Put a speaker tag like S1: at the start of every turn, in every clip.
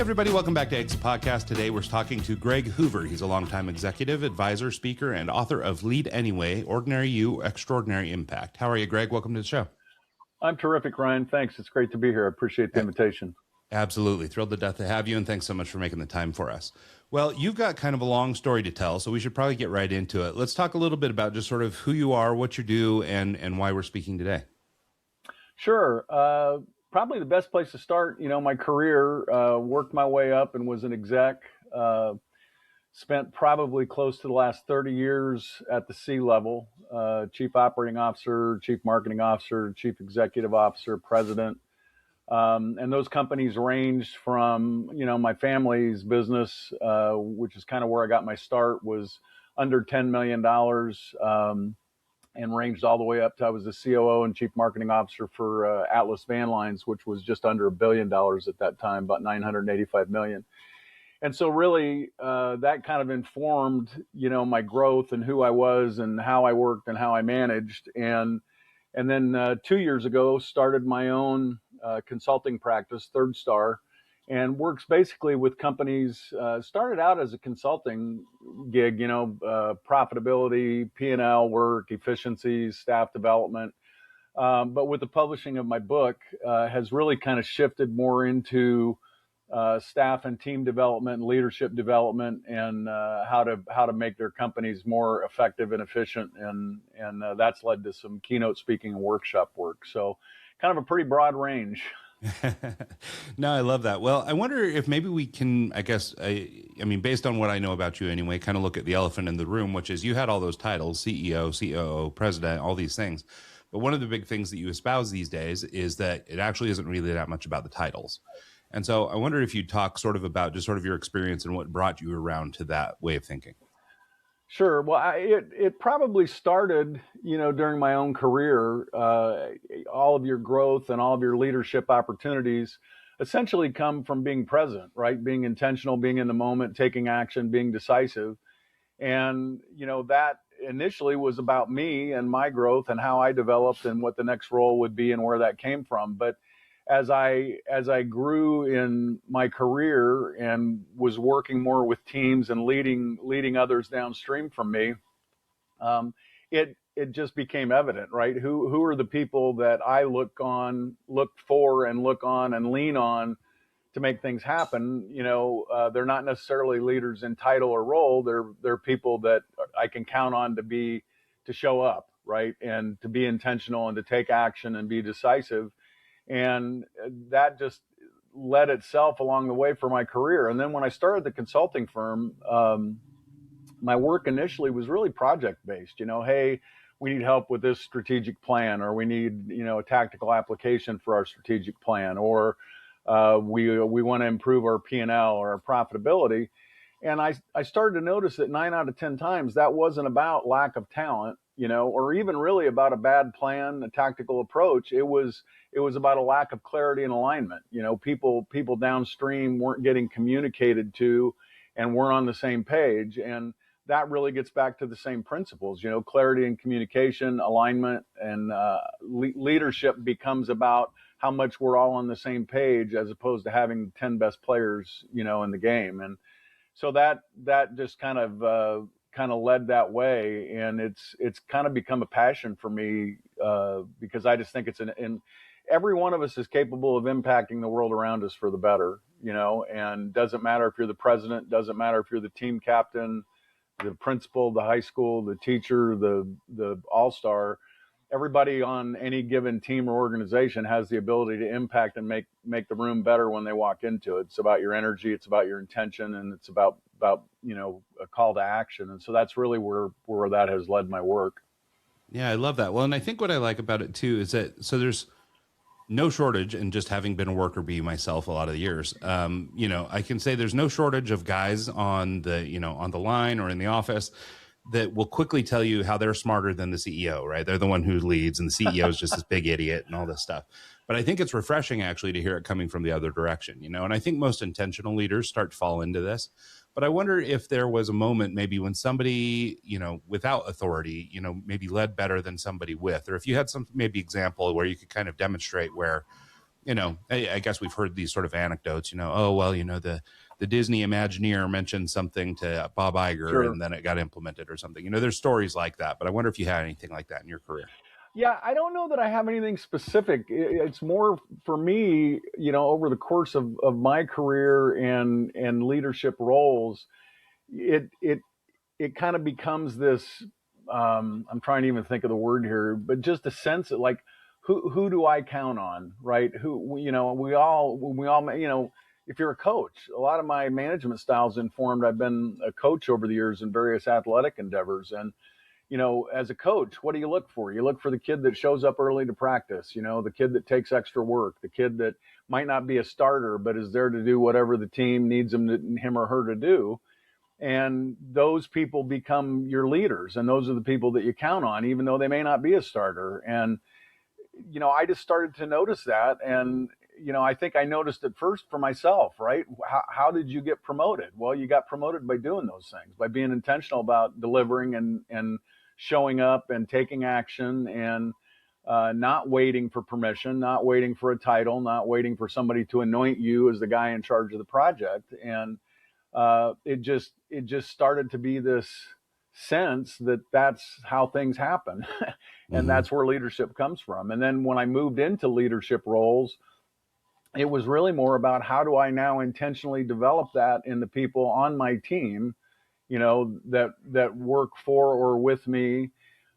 S1: everybody. Welcome back to Exit Podcast. Today, we're talking to Greg Hoover. He's a longtime executive, advisor, speaker, and author of Lead Anyway, Ordinary You, Extraordinary Impact. How are you, Greg? Welcome to the show.
S2: I'm terrific, Ryan. Thanks. It's great to be here. I appreciate the invitation.
S1: Absolutely. Thrilled to death to have you, and thanks so much for making the time for us. Well, you've got kind of a long story to tell, so we should probably get right into it. Let's talk a little bit about just sort of who you are, what you do, and why we're speaking today.
S2: Sure. Probably the best place to start, my career, worked my way up and was an exec, spent probably close to the last 30 years at the C level, chief operating officer, chief marketing officer, chief executive officer, president. And those companies ranged from, my family's business, which is kind of where I got my start, was under $10 million. And ranged all the way up to I was the COO and chief marketing officer for Atlas Van Lines, which was just under $1 billion at that time, about 985 million. And so really that kind of informed, my growth and who I was and how I worked and how I managed. And then 2 years ago, started my own consulting practice, Third Star, and works basically with companies. Started out as a consulting gig, profitability, P&L work, efficiencies, staff development. But with the publishing of my book, has really kind of shifted more into staff and team development, and leadership development, and how to make their companies more effective and efficient. And that's led to some keynote speaking and workshop work. So kind of a pretty broad range.
S1: No, I love that. Well, I wonder if maybe we can, I guess, based on what I know about you anyway, kind of look at the elephant in the room, which is you had all those titles, CEO, COO, president, all these things. But one of the big things that you espouse these days is that it actually isn't really that much about the titles. And so I wonder if you'd talk sort of about just sort of your experience and what brought you around to that way of thinking.
S2: Sure. Well, it probably started, during my own career. All of your growth and all of your leadership opportunities essentially come from being present, right? Being intentional, being in the moment, taking action, being decisive. And, that initially was about me and my growth and how I developed and what the next role would be and where that came from. But as I grew in my career and was working more with teams and leading others downstream from me, it just became evident, right? Who are the people that I look for and lean on to make things happen? They're not necessarily leaders in title or role. They're people that I can count on to show up, right? And to be intentional and to take action and be decisive. And that just led itself along the way for my career. And then when I started the consulting firm, my work initially was really project-based. Hey, we need help with this strategic plan, or we need, a tactical application for our strategic plan, or we want to improve our P&L or our profitability. And I started to notice that 9 out of 10 times that wasn't about lack of talent, or even really about a bad plan, a tactical approach. It was about a lack of clarity and alignment. People downstream weren't getting communicated to and weren't on the same page. And that really gets back to the same principles, clarity and communication, alignment, and leadership becomes about how much we're all on the same page as opposed to having 10 best players, in the game. And so that just kind of led that way, and it's kind of become a passion for me because I just think and every one of us is capable of impacting the world around us for the better, and doesn't matter if you're the president, doesn't matter if you're the team captain, the principal, the high school, the teacher, the all-star. Everybody on any given team or organization has the ability to impact and make the room better when they walk into it. It's about your energy, it's about your intention, and it's about a call to action. And so that's really where that has led my work.
S1: Yeah, I love that. Well, and I think what I like about it too is that there's no shortage, and just having been a worker bee myself a lot of the years, I can say there's no shortage of guys on the line or in the office that will quickly tell you how they're smarter than the CEO, right? They're the one who leads, and the CEO is just this big idiot and all this stuff. But I think it's refreshing actually to hear it coming from the other direction, and I think most intentional leaders start to fall into this. But I wonder if there was a moment maybe when somebody, without authority, maybe led better than somebody with, or if you had some maybe example where you could kind of demonstrate where I guess we've heard these sort of anecdotes, oh, well, the Disney Imagineer mentioned something to Bob Iger
S2: Sure.
S1: and then it got implemented or something. There's stories like that, but I wonder if you had anything like that in your career.
S2: Yeah, I don't know that I have anything specific. It's more for me, over the course of my career and leadership roles, it kind of becomes this. I'm trying to even think of the word here, but just a sense of like, who do I count on, right? Who we all if you're a coach, a lot of my management styles informed. I've been a coach over the years in various athletic endeavors, and as a coach, what do you look for? You look for the kid that shows up early to practice, the kid that takes extra work, the kid that might not be a starter, but is there to do whatever the team needs him or her to do. And those people become your leaders. And those are the people that you count on, even though they may not be a starter. And, I just started to notice that. And, I think I noticed it first for myself, right? How did you get promoted? Well, you got promoted by doing those things, by being intentional about delivering and showing up and taking action and not waiting for permission, not waiting for a title, not waiting for somebody to anoint you as the guy in charge of the project. And it just started to be this sense that that's how things happen. And that's where leadership comes from. And then when I moved into leadership roles, it was really more about how do I now intentionally develop that in the people on my team, that work for or with me.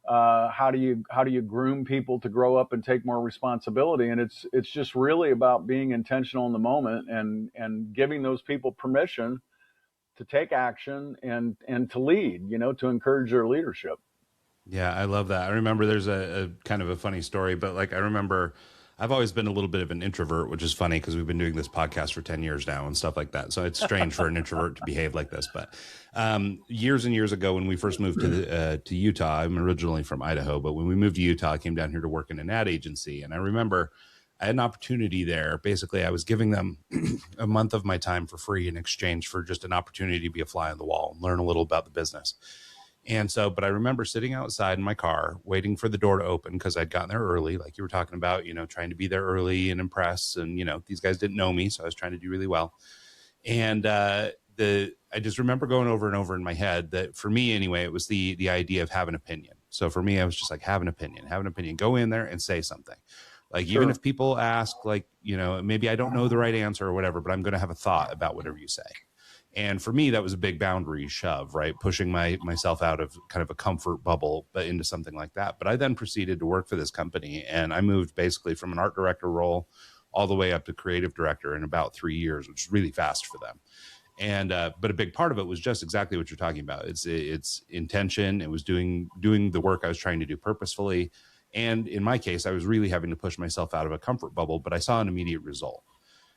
S2: How do you groom people to grow up and take more responsibility? And it's just really about being intentional in the moment and giving those people permission to take action and to lead, to encourage their leadership.
S1: Yeah, I love that. I remember there's a kind of a funny story, but like I remember I've always been a little bit of an introvert, which is funny because we've been doing this podcast for 10 years now and stuff like that. So it's strange for an introvert to behave like this. But years and years ago, when we first moved to Utah, I'm originally from Idaho, but when we moved to Utah, I came down here to work in an ad agency. And I remember I had an opportunity there. Basically, I was giving them a month of my time for free in exchange for just an opportunity to be a fly on the wall and learn a little about the business. And so, but I remember sitting outside in my car, waiting for the door to open because I'd gotten there early, like you were talking about, trying to be there early and impress. And, these guys didn't know me, so I was trying to do really well. And I just remember going over and over in my head that for me anyway, it was the idea of have an opinion. So for me, I was just like, have an opinion, go in there and say something. Like,
S2: Sure.
S1: even if people ask, like, maybe I don't know the right answer or whatever, but I'm going to have a thought about whatever you say. And for me, that was a big boundary shove, right? Pushing myself out of kind of a comfort bubble, but into something like that. But I then proceeded to work for this company, and I moved basically from an art director role all the way up to creative director in about 3 years, which is really fast for them. And but a big part of it was just exactly what you're talking about. It's intention. It was doing the work I was trying to do purposefully. And in my case, I was really having to push myself out of a comfort bubble, but I saw an immediate result.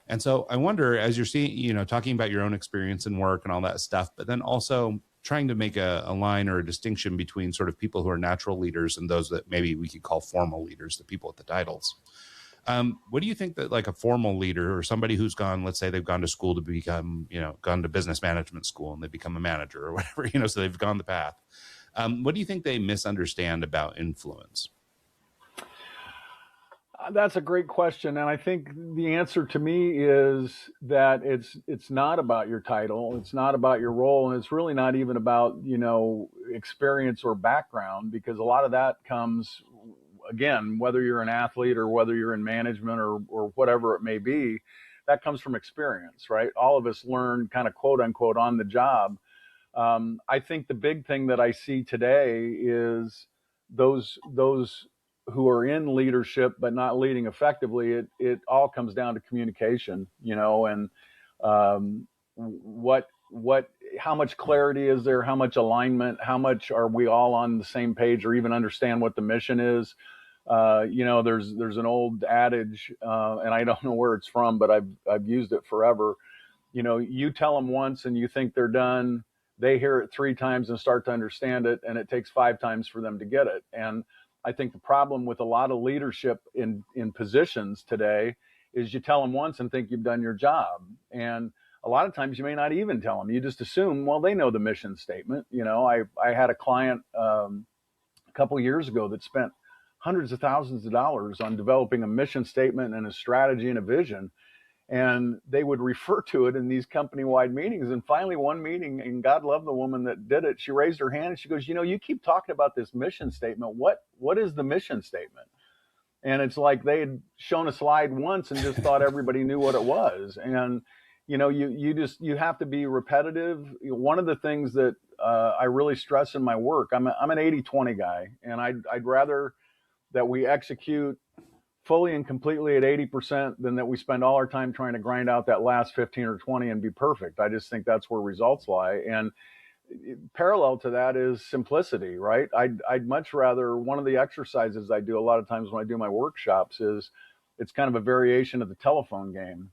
S1: And so I wonder, as you're seeing, talking about your own experience and work and all that stuff, but then also trying to make a line or a distinction between sort of people who are natural leaders and those that maybe we could call formal leaders, the people with the titles. What do you think that like a formal leader or somebody who's gone, let's say they've gone to school to become, gone to business management school and they become a manager or whatever, so they've gone the path. What do you think they misunderstand about influence?
S2: That's a great question, and I think the answer to me is that it's not about your title, it's not about your role, and it's really not even about experience or background, because a lot of that comes, again, whether you're an athlete or whether you're in management or whatever it may be, that comes from experience, right? All of us learn kind of quote unquote on the job. I think the big thing that I see today is those who are in leadership but not leading effectively. It all comes down to communication, and what how much clarity is there, how much alignment, how much are we all on the same page or even understand what the mission is. There's an old adage, and I don't know where it's from, but I've used it forever. You tell them once and you think they're done. They hear it 3 times and start to understand it, and it takes 5 times for them to get it. And I think the problem with a lot of leadership in positions today is you tell them once and think you've done your job. And a lot of times you may not even tell them. You just assume, well, they know the mission statement. I had a client a couple of years ago that spent hundreds of thousands of dollars on developing a mission statement and a strategy and a vision. And they would refer to it in these company-wide meetings. And finally, one meeting, and God love the woman that did it, she raised her hand and she goes, you keep talking about this mission statement. What is the mission statement? And it's like they had shown a slide once and just thought everybody knew what it was. And you have to be repetitive. One of the things that I really stress in my work, I'm an 80-20 guy, and I'd rather that we execute fully and completely at 80% than that we spend all our time trying to grind out that last 15 or 20 and be perfect. I just think that's where results lie. And parallel to that is simplicity, right? I'd much rather, one of the exercises I do a lot of times when I do my workshops is, it's kind of a variation of the telephone game.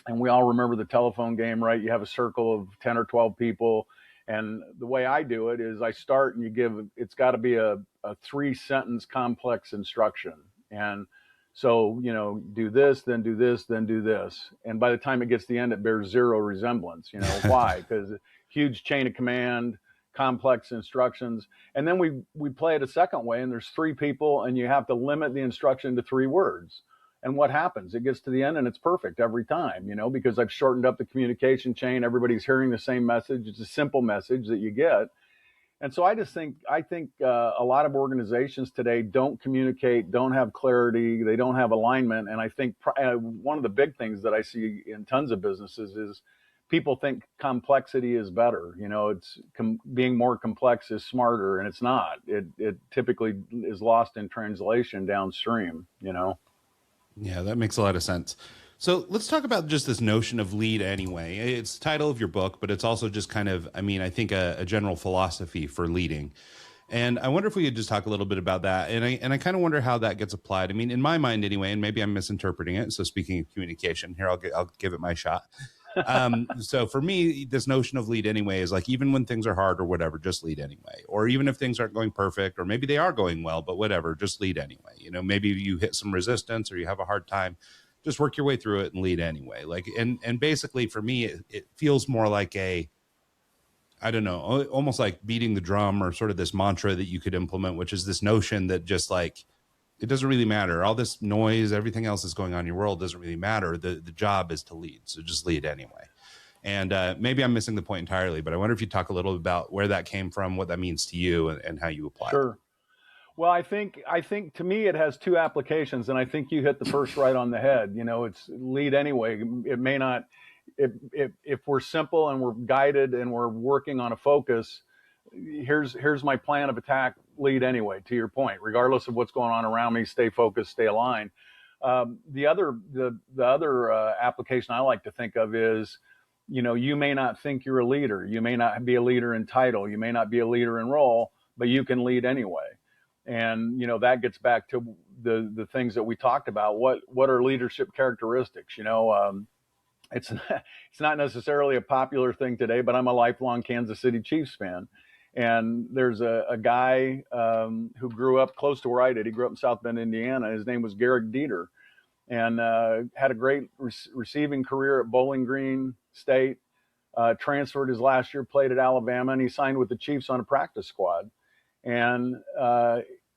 S2: And we all remember the telephone game, right? You have a circle of 10 or 12 people. And the way I do it is I start and it's got to be a 3-sentence complex instruction. And so, do this, then do this, then do this. And by the time it gets to the end, it bears zero resemblance. Why? Because huge chain of command, complex instructions. And then we play it a second way, and there's 3 people, and you have to limit the instruction to 3 words. And what happens? It gets to the end and it's perfect every time, because I've shortened up the communication chain. Everybody's hearing the same message. It's a simple message that you get. And so I think a lot of organizations today don't communicate, don't have clarity, they don't have alignment. And I think one of the big things that I see in tons of businesses is people think complexity is better. Being more complex is smarter, and it's not. It typically is lost in translation downstream.
S1: Yeah, that makes a lot of sense. So let's talk about just this notion of lead anyway. It's the title of your book, but it's also just kind of, I think a general philosophy for leading. And I wonder if we could just talk a little bit about that. And I kind of wonder how that gets applied. In my mind anyway, and maybe I'm misinterpreting it. So speaking of communication here, I'll give it my shot. So for me, this notion of lead anyway is like, even when things are hard or whatever, just lead anyway. Or even if things aren't going perfect, or maybe they are going well, but whatever, just lead anyway. Maybe you hit some resistance or you have a hard time, just work your way through it and lead anyway. And basically for me, it feels more like I don't know, almost like beating the drum, or sort of this mantra that you could implement, which is this notion that just like, it doesn't really matter. All this noise, everything else that's going on in your world doesn't really matter. The job is to lead. So just lead anyway. And maybe I'm missing the point entirely, but I wonder if you talk a little bit about where that came from, what that means to you, and how you apply it.
S2: Sure. Well, I think to me it has 2 applications, and I think you hit the first right on the head. It's lead anyway. It may not, if we're simple and we're guided and we're working on a focus, here's my plan of attack, lead anyway, to your point, regardless of what's going on around me, stay focused, stay aligned. The other application I like to think of is, you may not think you're a leader. You may not be a leader in title. You may not be a leader in role, but you can lead anyway. And, that gets back to the things that we talked about. What are leadership characteristics? It's not necessarily a popular thing today, but I'm a lifelong Kansas City Chiefs fan. And there's a guy who grew up close to where I did. He grew up in South Bend, Indiana. His name was Garrick Dieter, and had a great receiving career at Bowling Green State. Transferred his last year, played at Alabama, and he signed with the Chiefs on a practice squad. And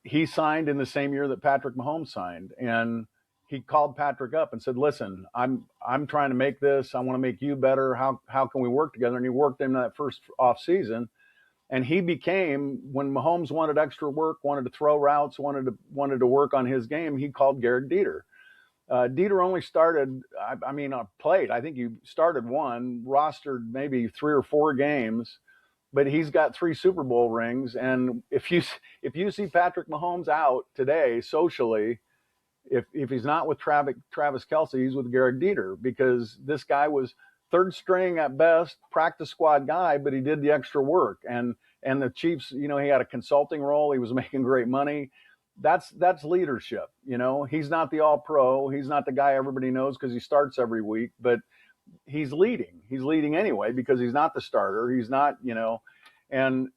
S2: he signed in the same year that Patrick Mahomes signed. And he called Patrick up and said, listen, I'm trying to make this. I want to make you better. How can we work together? And he worked in that first off season. And he became, when Mahomes wanted extra work, wanted to throw routes, wanted to work on his game, he called Garrick Dieter. Dieter only started, played. I think he started one, rostered maybe 3 or 4 games. But he's got 3 Super Bowl rings. And if you see Patrick Mahomes out today socially, if he's not with Travis Kelce, he's with Garrick Dieter, because this guy was 3rd string at best, practice squad guy, but he did the extra work. And the Chiefs, he had a consulting role. He was making great money. That's leadership. He's not the all pro. He's not the guy everybody knows because he starts every week, but he's leading anyway, because he's not the starter. He's not, and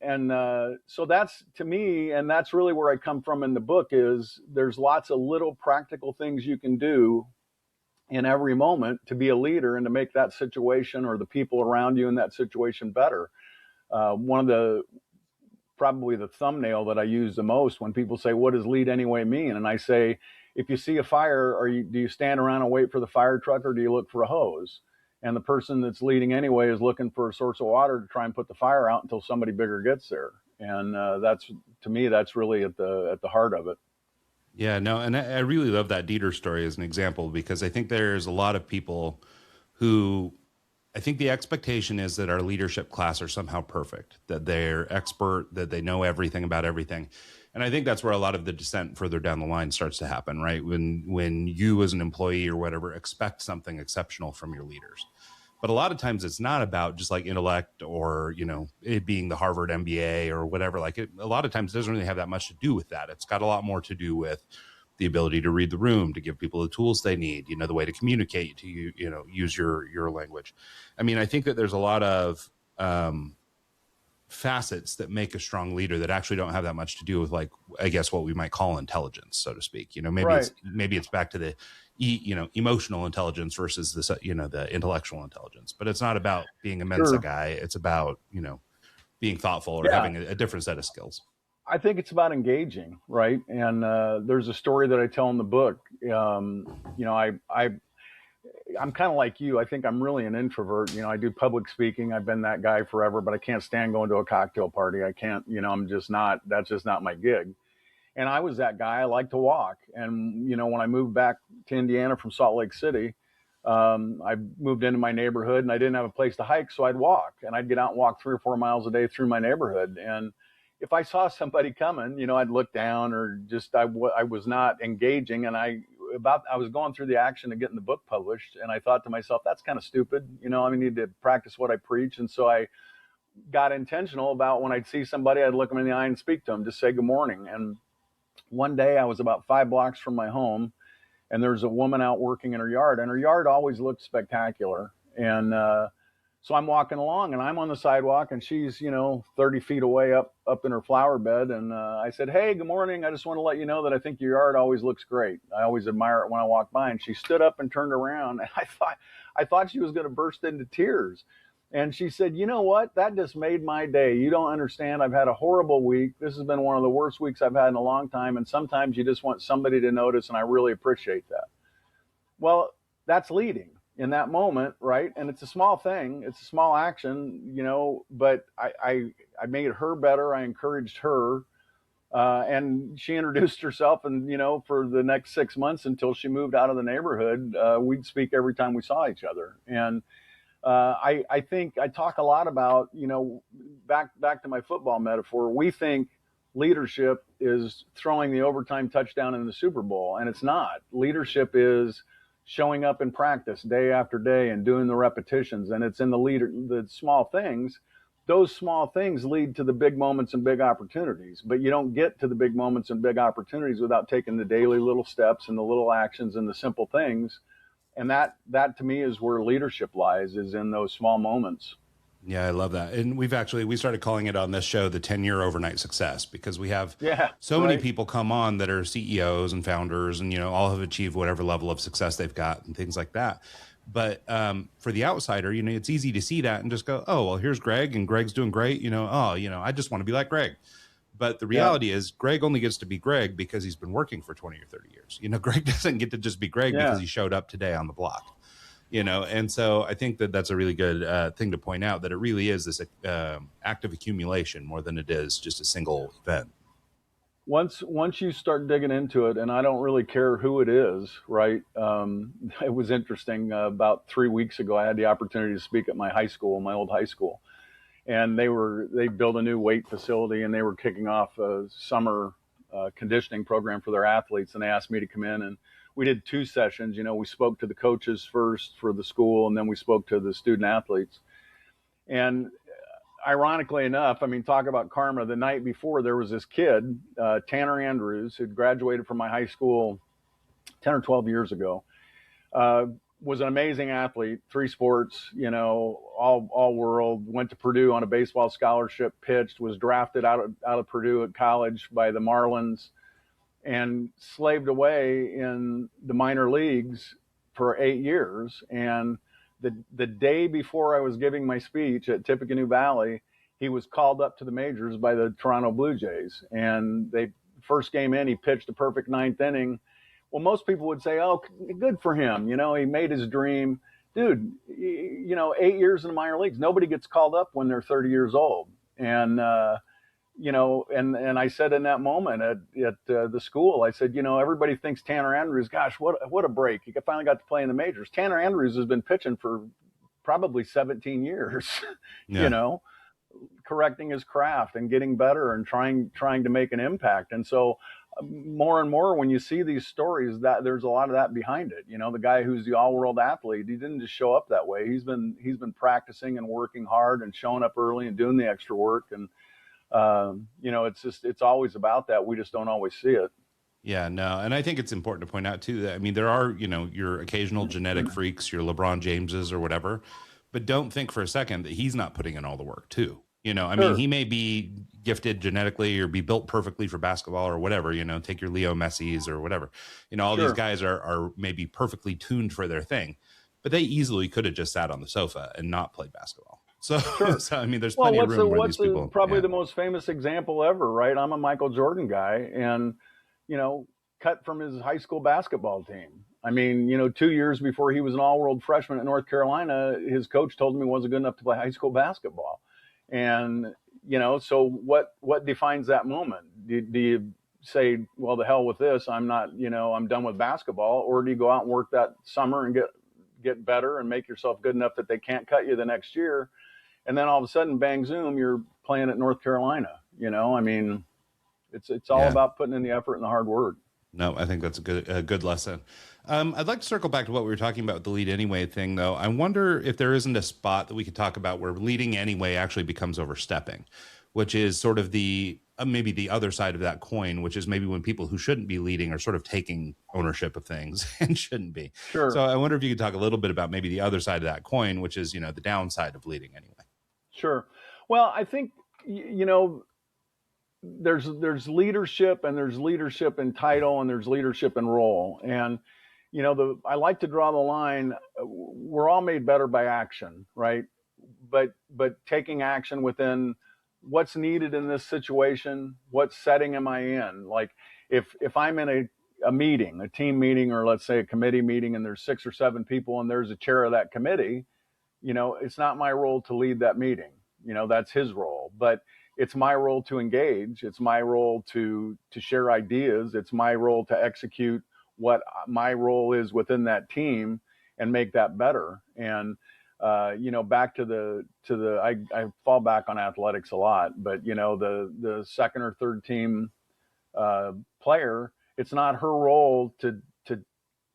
S2: so that's, to me, and that's really where I come from in the book, is there's lots of little practical things you can do in every moment to be a leader and to make that situation or the people around you in that situation better. One of probably the thumbnail that I use the most when people say, what does lead anyway mean? And I say, if you see a fire, do you stand around and wait for the fire truck, or do you look for a hose? And the person that's leading anyway is looking for a source of water to try and put the fire out until somebody bigger gets there. And that's, to me, that's really at the heart of it.
S1: Yeah, no, and I really love that Dieter story as an example, because I think there's a lot of people who, I think the expectation is that our leadership class are somehow perfect, that they're expert, that they know everything about everything. And I think that's where a lot of the descent further down the line starts to happen, right? When you as an employee or whatever expect something exceptional from your leaders. But a lot of times it's not about just like intellect or, it being the Harvard MBA or whatever. Like a lot of times it doesn't really have that much to do with that. It's got a lot more to do with the ability to read the room, to give people the tools they need, the way to communicate, to use your language. I mean, I think that there's a lot of facets that make a strong leader that actually don't have that much to do with, like, I guess what we might call intelligence, so to speak. Maybe
S2: right.
S1: it's back to the emotional intelligence versus the intellectual intelligence. But it's not about being a Mensa
S2: Sure.
S1: guy. It's about being thoughtful or
S2: Yeah.
S1: having a different set of skills.
S2: I think it's about engaging, right? And there's a story that I tell in the book. I'm kind of like you. I think I'm really an introvert. I do public speaking. I've been that guy forever, but I can't stand going to a cocktail party. I can't, I'm just not, that's just not my gig. And I was that guy. I like to walk. And, when I moved back to Indiana from Salt Lake City, I moved into my neighborhood and I didn't have a place to hike. So I'd walk, and I'd get out and walk 3 or 4 miles a day through my neighborhood. And if I saw somebody coming, I'd look down, or just, I was not engaging. And I was going through the action of getting the book published. And I thought to myself, that's kind of stupid. I need to practice what I preach. And so I got intentional about, when I'd see somebody, I'd look them in the eye and speak to them, just say good morning. And one day I was about 5 blocks from my home, and there's a woman out working in her yard, and her yard always looked spectacular. And so I'm walking along, and I'm on the sidewalk, and she's 30 feet away up in her flower bed. And I said, hey, good morning. I just want to let you know that I think your yard always looks great. I always admire it when I walk by. And she stood up and turned around, and I thought she was going to burst into tears. And she said, you know what? That just made my day. You don't understand. I've had a horrible week. This has been one of the worst weeks I've had in a long time. And sometimes you just want somebody to notice, and I really appreciate that. Well, that's leading in that moment, right? And it's a small thing. It's a small action, but I made her better. I encouraged her. And she introduced herself, and, for the next 6 months until she moved out of the neighborhood, we'd speak every time we saw each other. And I think I talk a lot about, back to my football metaphor. We think leadership is throwing the overtime touchdown in the Super Bowl, and it's not. Leadership is showing up in practice day after day and doing the repetitions, and it's in the small things. Those small things lead to the big moments and big opportunities, but you don't get to the big moments and big opportunities without taking the daily little steps and the little actions and the simple things. And that to me is where leadership lies, is in those small moments.
S1: Yeah, I love that. And we started calling it on this show the 10-year overnight success, because we have so many people come on that are CEOs and founders, and, all have achieved whatever level of success they've got and things like that. But for the outsider, it's easy to see that and just go, oh, well, here's Greg, and Greg's doing great. I just want to be like Greg. But the reality is, Greg only gets to be Greg because he's been working for 20 or 30 years. Greg doesn't get to just be Greg because he showed up today on the block. And so I think that that's a really good thing to point out, that it really is this active accumulation more than it is just a single event.
S2: Once you start digging into it, and I don't really care who it is, right? It was interesting. About 3 weeks ago, I had the opportunity to speak at my old high school. And they built a new weight facility, and they were kicking off a summer conditioning program for their athletes. And they asked me to come in, and we did 2 sessions. We spoke to the coaches first for the school, and then we spoke to the student athletes. And ironically enough, talk about karma. The night before, there was this kid, Tanner Andrews, who'd graduated from my high school 10 or 12 years ago. Was an amazing athlete, 3 sports, all world, went to Purdue on a baseball scholarship, pitched, was drafted out of Purdue at college by the Marlins, and slaved away in the minor leagues for 8 years. And the day before I was giving my speech at Tippecanoe Valley, he was called up to the majors by the Toronto Blue Jays, and they first game in, he pitched a perfect ninth inning. Well, most people would say, "Oh, good for him. You know, he made his dream." Dude, you know, 8 years in the minor leagues, nobody gets called up when they're 30 years old. And, you know, and I said in that moment at the school, I said, you know, everybody thinks Tanner Andrews, gosh, what a break. He finally got to play in the majors. Tanner Andrews has been pitching for probably 17 years,
S1: Yeah.
S2: you know, correcting his craft and getting better and trying to make an impact. And so more and more when you see these stories, that there's a lot of that behind it. You know, the guy who's the all-world athlete, he didn't just show up that way. He's been practicing and working hard and showing up early and doing the extra work. And you know, it's always about that. We just don't always see it.
S1: Yeah, no. And I think it's important to point out too that, I mean, there are, you know, your occasional genetic freaks, your LeBron Jameses or whatever, but don't think for a second that he's not putting in all the work too. You know, I mean, he may be gifted genetically or be built perfectly for basketball or whatever, you know, take your Leo Messi's or whatever. You know, all these guys are maybe perfectly tuned for their thing, but they easily could have just sat on the sofa and not played basketball. So, so I mean, there's plenty of room where these people.
S2: Probably the most famous example ever, right? I'm a Michael Jordan guy, and, you know, cut from his high school basketball team. I mean, you know, 2 years before he was an all-world freshman at North Carolina, his coach told him he wasn't good enough to play high school basketball. And, you know, so what defines that moment? Do you say, well, the hell with this, I'm not, you know, I'm done with basketball? Or do you go out and work that summer and get better and make yourself good enough that they can't cut you the next year? And then all of a sudden, bang, zoom, you're playing at North Carolina. You know, I mean, it's all about putting in the effort and the hard work.
S1: No, I think that's a good lesson. I'd like to circle back to what we were talking about with the lead anyway thing, though. I wonder if there isn't a spot that we could talk about where leading anyway actually becomes overstepping, which is sort of the maybe the other side of that coin, which is maybe when people who shouldn't be leading are sort of taking ownership of things and shouldn't be.
S2: Sure.
S1: So I wonder if you could talk a little bit about maybe the other side of that coin, which is, you know, the downside of leading anyway.
S2: Sure. Well, I think, you know, there's leadership, and there's leadership in title, and there's leadership in role. And, you know, I like to draw the line. We're all made better by action, right? But taking action within what's needed in this situation, what setting am I in? Like if I'm in a meeting, a team meeting, or let's say a committee meeting, and there's 6 or 7 people and there's a chair of that committee, you know, it's not my role to lead that meeting. You know, that's his role. But it's my role to engage. It's my role to share ideas. It's my role to execute what my role is within that team and make that better. And, you know, back to I fall back on athletics a lot, but, you know, the second or third team player, it's not her role to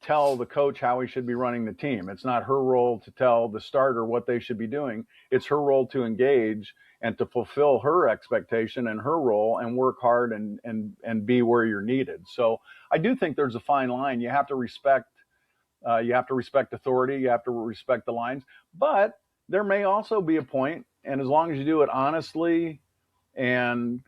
S2: tell the coach how he should be running the team. It's not her role to tell the starter what they should be doing. It's her role to engage and to fulfill her expectation and her role and work hard and be where you're needed. So I do think there's a fine line. You have to respect authority. You have to respect the lines, but there may also be a point, and as long as you do it honestly and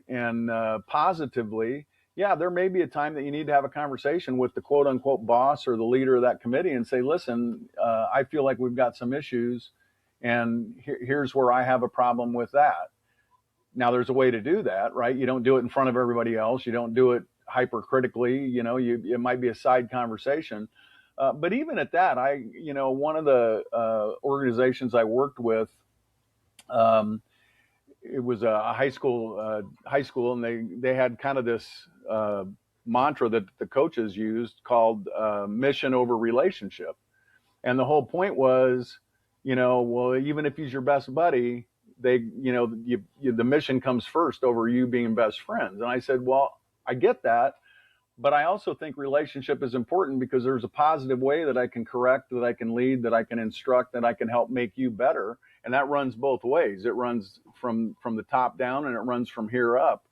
S2: positively, yeah, there may be a time that you need to have a conversation with the quote unquote boss or the leader of that committee and say, listen, I feel like we've got some issues, and here's where I have a problem with that. Now, there's a way to do that, right? You don't do it in front of everybody else. You don't do it hypercritically. You know, it might be a side conversation. But even at that, you know, one of the organizations I worked with, it was a high school, and they had kind of this mantra that the coaches used called mission over relationship. And the whole point was, you know, well, even if he's your best buddy, the mission comes first over you being best friends. And I said, well, I get that, but I also think relationship is important because there's a positive way that I can correct, that I can lead, that I can instruct, that I can help make you better. And that runs both ways. It runs from the top down, and it runs from here up.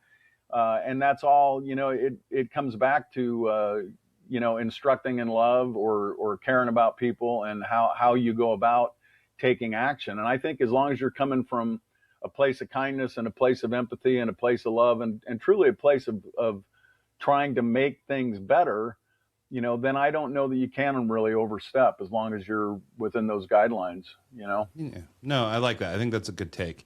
S2: And that's all, you know, it comes back to, you know, instructing in love or caring about people and how you go about taking action. And I think as long as you're coming from a place of kindness and a place of empathy and a place of love and truly a place of trying to make things better, you know, then I don't know that you can really overstep as long as you're within those guidelines, you know?
S1: Yeah. No, I like that. I think that's a good take.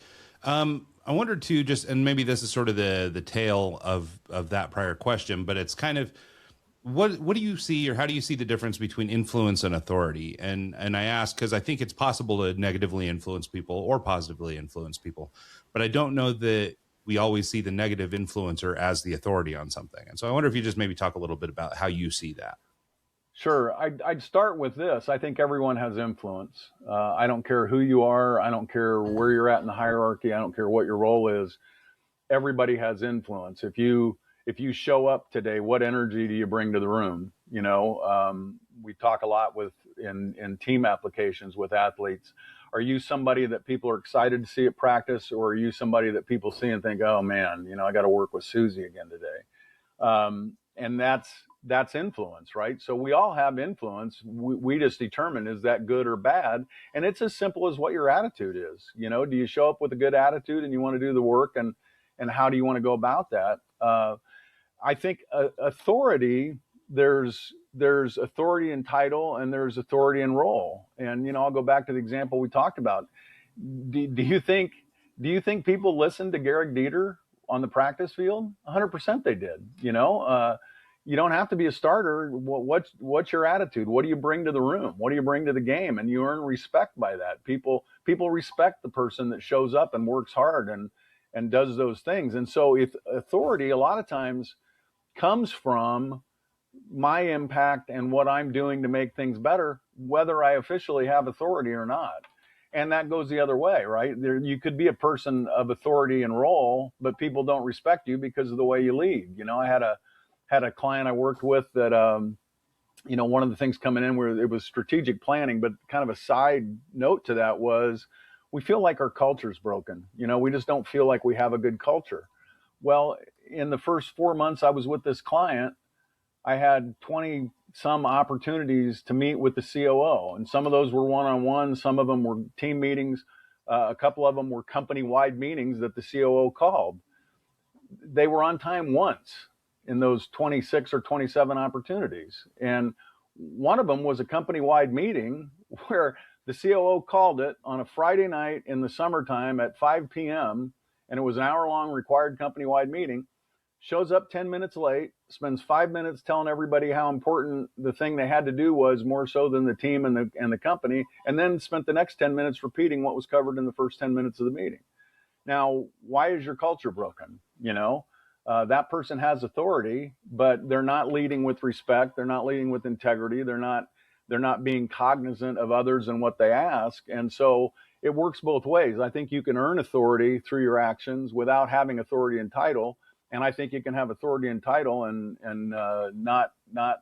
S1: I wonder too, just, and maybe this is sort of the tail of that prior question, but it's kind of, what do you see, or how do you see the difference between influence and authority? And I ask because I think it's possible to negatively influence people or positively influence people, but I don't know that we always see the negative influencer as the authority on something. And so I wonder if you just maybe talk a little bit about how you see that.
S2: Sure. I'd start with this. I think everyone has influence. I don't care who you are. I don't care where you're at in the hierarchy. I don't care what your role is. Everybody has influence. If you show up today, what energy do you bring to the room? We talk a lot in team applications with athletes. Are you somebody that people are excited to see at practice, or are you somebody that people see and think, oh man, I got to work with Susie again today? And that's influence, right? So we all have influence. We just determine, is that good or bad? And it's as simple as what your attitude is. Do you show up with a good attitude and you want to do the work, and how do you want to go about that? I think authority, there's authority in title and there's authority in role. And I'll go back to the example we talked about. Do you think people listened to Garrick Dieter on the practice field? 100% they did. You don't have to be a starter. What's your attitude? What do you bring to the room? What do you bring to the game? And you earn respect by that. People respect the person that shows up and works hard and does those things. And so if authority a lot of times comes from my impact and what I'm doing to make things better, whether I officially have authority or not. And that goes the other way, right? You could be a person of authority and role, but people don't respect you because of the way you lead. I had a client I worked with that, one of the things coming in where it was strategic planning, but kind of a side note to that was, we feel like our culture's broken. We just don't feel like we have a good culture. Well, in the first 4 months I was with this client, I had 20 some opportunities to meet with the COO. And some of those were one-on-one, some of them were team meetings. A couple of them were company-wide meetings that the COO called. They were on time once in those 26 or 27 opportunities. And one of them was a company-wide meeting where the COO called it on a Friday night in the summertime at 5 p.m. And it was an hour-long required company-wide meeting. Shows up 10 minutes late, spends 5 minutes telling everybody how important the thing they had to do was, more so than the team and the company, and then spent the next 10 minutes repeating what was covered in the first 10 minutes of the meeting. Now, why is your culture broken? That person has authority, but they're not leading with respect. They're not leading with integrity. They're not being cognizant of others and what they ask. And so it works both ways. I think you can earn authority through your actions without having authority and title. And I think you can have authority and title and not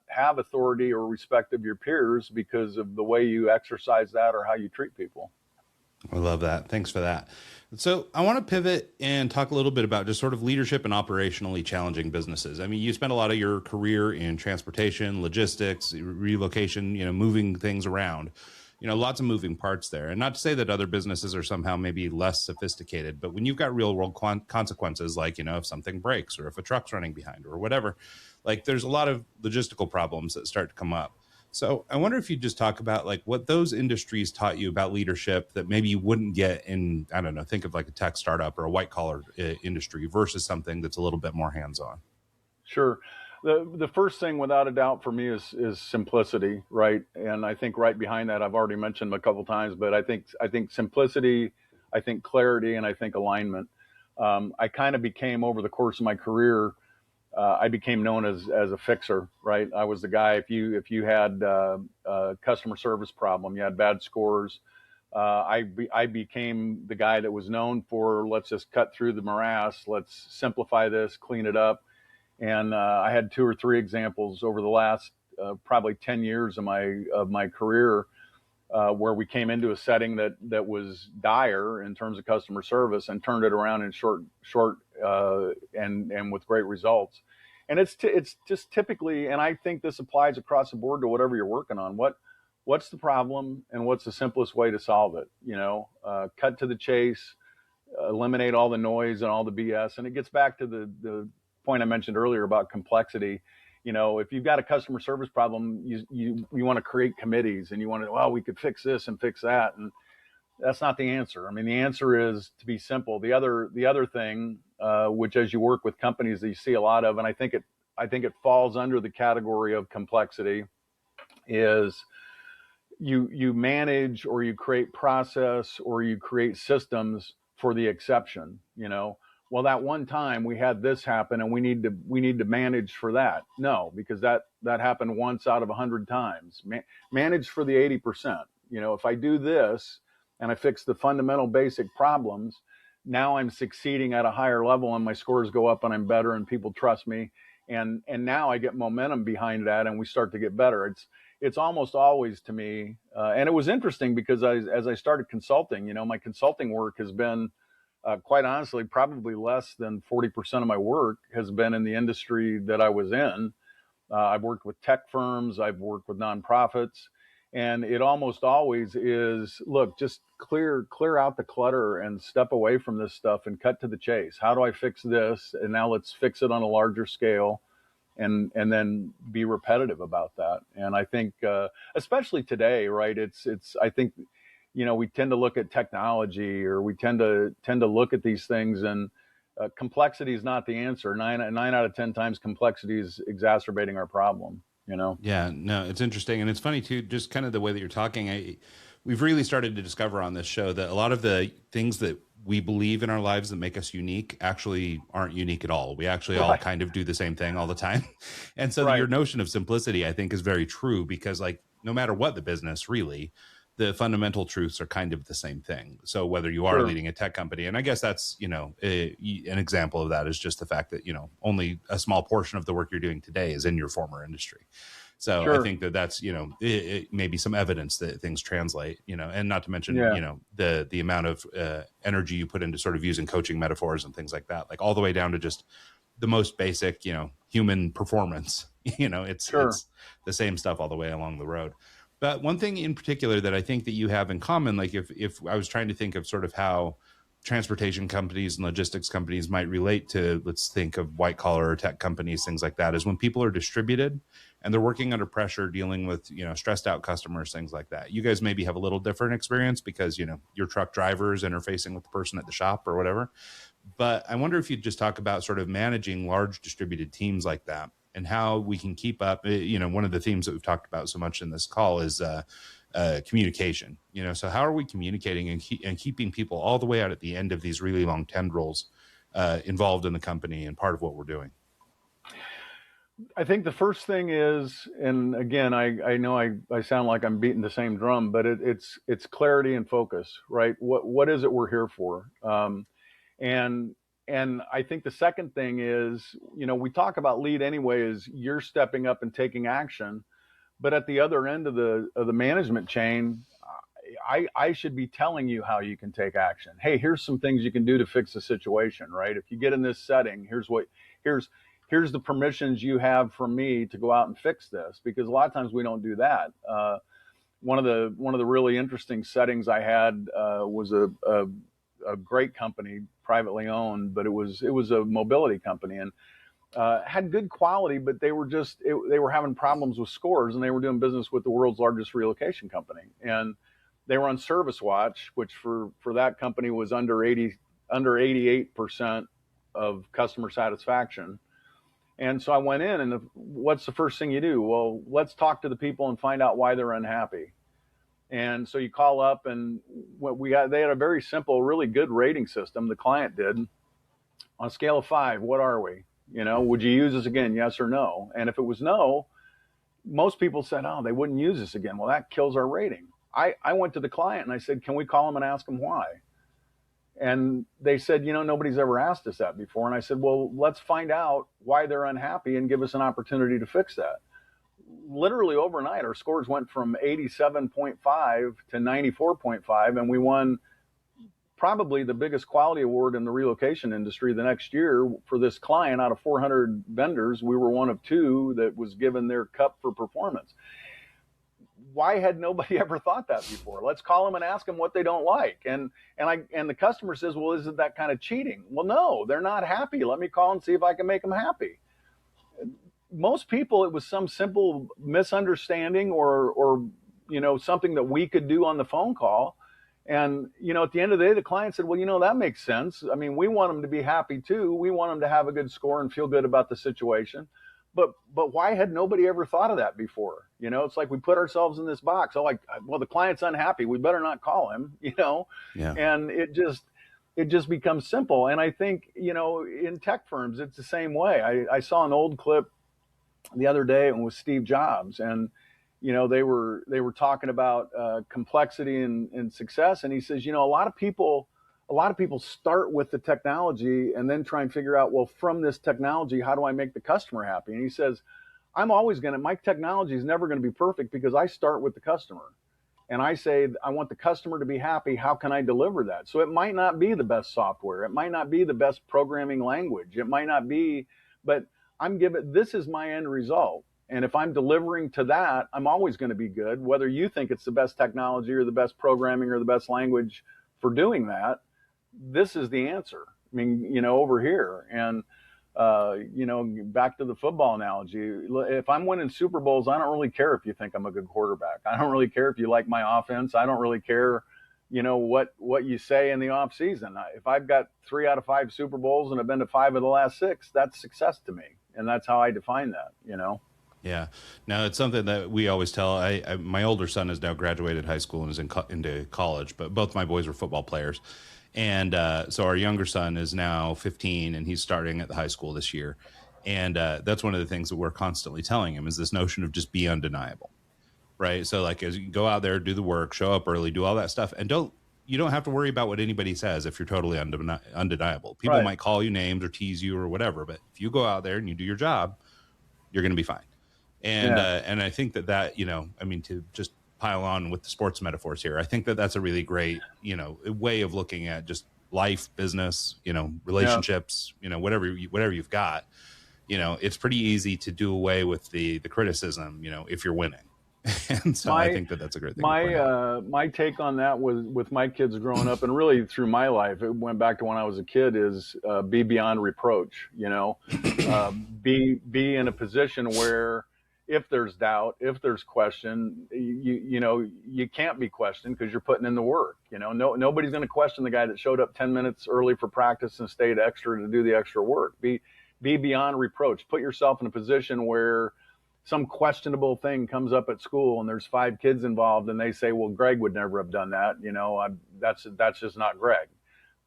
S2: have authority or respect of your peers because of the way you exercise that or how you treat people.
S1: I love that. Thanks for that. So I want to pivot and talk a little bit about just sort of leadership and operationally challenging businesses. I mean, you spent a lot of your career in transportation, logistics, relocation, moving things around, lots of moving parts there. And not to say that other businesses are somehow maybe less sophisticated, but when you've got real world consequences, like, if something breaks or if a truck's running behind or whatever, like there's a lot of logistical problems that start to come up. So I wonder if you just talk about like what those industries taught you about leadership that maybe you wouldn't get in, I don't know, think of like a tech startup or a white collar industry versus something that's a little bit more hands-on.
S2: Sure. The first thing without a doubt for me is simplicity, right? And I think right behind that, I've already mentioned a couple times, but I think simplicity, I think clarity, and I think alignment. I kind of became, over the course of my career, I became known as a fixer, right? I was the guy, if you had a customer service problem, you had bad scores, I became the guy that was known for, let's just cut through the morass, let's simplify this, clean it up. And I had 2 or 3 examples over the last probably 10 years of my career where we came into a setting that was dire in terms of customer service and turned it around in short and with great results. And it's just typically, and I think this applies across the board to whatever you're working on. What's the problem and what's the simplest way to solve it? Cut to the chase, eliminate all the noise and all the BS. And it gets back to the point I mentioned earlier about complexity. If you've got a customer service problem, you want to create committees and you want to, well, we could fix this and fix that. And That's not the answer. I mean, the answer is to be simple. The other thing, which as you work with companies that you see a lot of, and I think it falls under the category of complexity, is you manage or you create process or you create systems for the exception. Well, that one time we had this happen and we need to manage for that. No, because that happened once out of 100 times. Manage for the 80%. If I do this and I fix the fundamental basic problems, now I'm succeeding at a higher level and my scores go up and I'm better and people trust me. And now I get momentum behind that and we start to get better. It's almost always, to me, and it was interesting because as I started consulting, my consulting work has been, quite honestly, probably less than 40% of my work has been in the industry that I was in. I've worked with tech firms, I've worked with nonprofits, and it almost always is, look, just clear out the clutter and step away from this stuff and cut to the chase. How do I fix this? And now let's fix it on a larger scale, and then be repetitive about that. And I think, especially today, right? I think, we tend to look at technology, or we tend to look at these things, and complexity is not the answer. Nine out of 10 times complexity is exacerbating our problem.
S1: Yeah, no, it's interesting. And it's funny too, just kind of the way that you're talking. We've really started to discover on this show that a lot of the things that we believe in our lives that make us unique actually aren't unique at all. We actually all kind of do the same thing all the time. And so your notion of simplicity, I think, is very true, because like, no matter what the business, really, the fundamental truths are kind of the same thing. So whether you are leading a tech company, and I guess that's, an example of that is just the fact that, only a small portion of the work you're doing today is in your former industry. So I think that's, it may be some evidence that things translate, and not to mention, the amount of energy you put into sort of using coaching metaphors and things like that, like all the way down to just the most basic, human performance. It's the same stuff all the way along the road. But one thing in particular that I think that you have in common, like if I was trying to think of sort of how transportation companies and logistics companies might relate to, let's think of white collar or tech companies, things like that, is when people are distributed and they're working under pressure, dealing with, stressed out customers, things like that. You guys maybe have a little different experience because, your truck drivers interfacing with the person at the shop or whatever. But I wonder if you'd just talk about sort of managing large distributed teams like that, and how we can keep up. One of the themes that we've talked about so much in this call is communication. So how are we communicating and keeping people all the way out at the end of these really long tendrils involved in the company and part of what we're doing?
S2: I think the first thing is, and again, I know I sound like I'm beating the same drum, but it's clarity and focus, right? What is it we're here for? And I think the second thing is, we talk about lead anyway, is you're stepping up and taking action, but at the other end of the management chain, I should be telling you how you can take action. Hey, here's some things you can do to fix the situation, right? If you get in this setting, here's the permissions you have from me to go out and fix this, because a lot of times we don't do that. One of the really interesting settings I had was a great company, privately owned, but it was a mobility company, and had good quality, but they were having problems with scores, and they were doing business with the world's largest relocation company, and they were on service watch, which for that company was under 88% of customer satisfaction. And so I went in, and what's the first thing you do? Well, let's talk to the people and find out why they're unhappy. And so you call up, and they had a very simple, really good rating system. The client did. On a scale of 5, what are we? Would you use this again? Yes or no? And if it was no, most people said, oh, they wouldn't use this again. Well, that kills our rating. I went to the client and I said, can we call them and ask them why? And they said, nobody's ever asked us that before. And I said, well, let's find out why they're unhappy and give us an opportunity to fix that. Literally overnight, our scores went from 87.5 to 94.5, and we won probably the biggest quality award in the relocation industry the next year for this client. Out of 400 vendors, we were one of 2 that was given their cup for performance. Why had nobody ever thought that before? Let's call them and ask them what they don't like. And the customer says, well, isn't that kind of cheating? Well, no, they're not happy. Let me call and see if I can make them happy. Most people, it was some simple misunderstanding or something that we could do on the phone call. And, at the end of the day, the client said, well, that makes sense. I mean, we want them to be happy too. We want them to have a good score and feel good about the situation. But why had nobody ever thought of that before? It's like we put ourselves in this box. Oh, well, the client's unhappy. We better not call him,
S1: Yeah.
S2: and it just becomes simple. And I think, in tech firms, it's the same way. I saw an old clip the other day, and with Steve Jobs, and they were talking about complexity and success, and he says, a lot of people start with the technology and then try and figure out, well, from this technology, how do I make the customer happy? And he says, my technology is never going to be perfect because I start with the customer. And I say, I want the customer to be happy. How can I deliver that? So it might not be the best software. It might not be the best programming language. It might not be, but this is my end result. And if I'm delivering to that, I'm always going to be good. Whether you think it's the best technology or the best programming or the best language for doing that, this is the answer. I mean, over here. And, back to the football analogy, if I'm winning Super Bowls, I don't really care if you think I'm a good quarterback. I don't really care if you like my offense. I don't really care, what you say in the off season. If I've got 3 out of 5 Super Bowls and I've been to 5 of the last 6, that's success to me. And that's how I define that,
S1: Yeah, no, it's something that we always tell. My older son has now graduated high school and is into college, but both my boys were football players. And so our younger son is now 15 and he's starting at the high school this year. And that's one of the things that we're constantly telling him is this notion of just be undeniable, right? So like as you go out there, do the work, show up early, do all that stuff. And you don't have to worry about what anybody says if you're totally undeniable. People
S2: Right.
S1: might call you names or tease you or whatever, but if you go out there and you do your job, you're going to be fine. And and I think that I mean, to just pile on with the sports metaphors here, I think that that's a really great, way of looking at just life, business, relationships, whatever you've got, it's pretty easy to do away with the criticism, if you're winning. And so I think that that's a great thing.
S2: My take on that was with my kids growing up and really through my life, it went back to when I was a kid, is be beyond reproach, be in a position where if there's doubt, if there's question, you can't be questioned because you're putting in the work. Nobody's going to question the guy that showed up 10 minutes early for practice and stayed extra to do the extra work. Be beyond reproach. Put yourself in a position where some questionable thing comes up at school and there's 5 kids involved and they say, well, Greg would never have done that. That's just not Greg.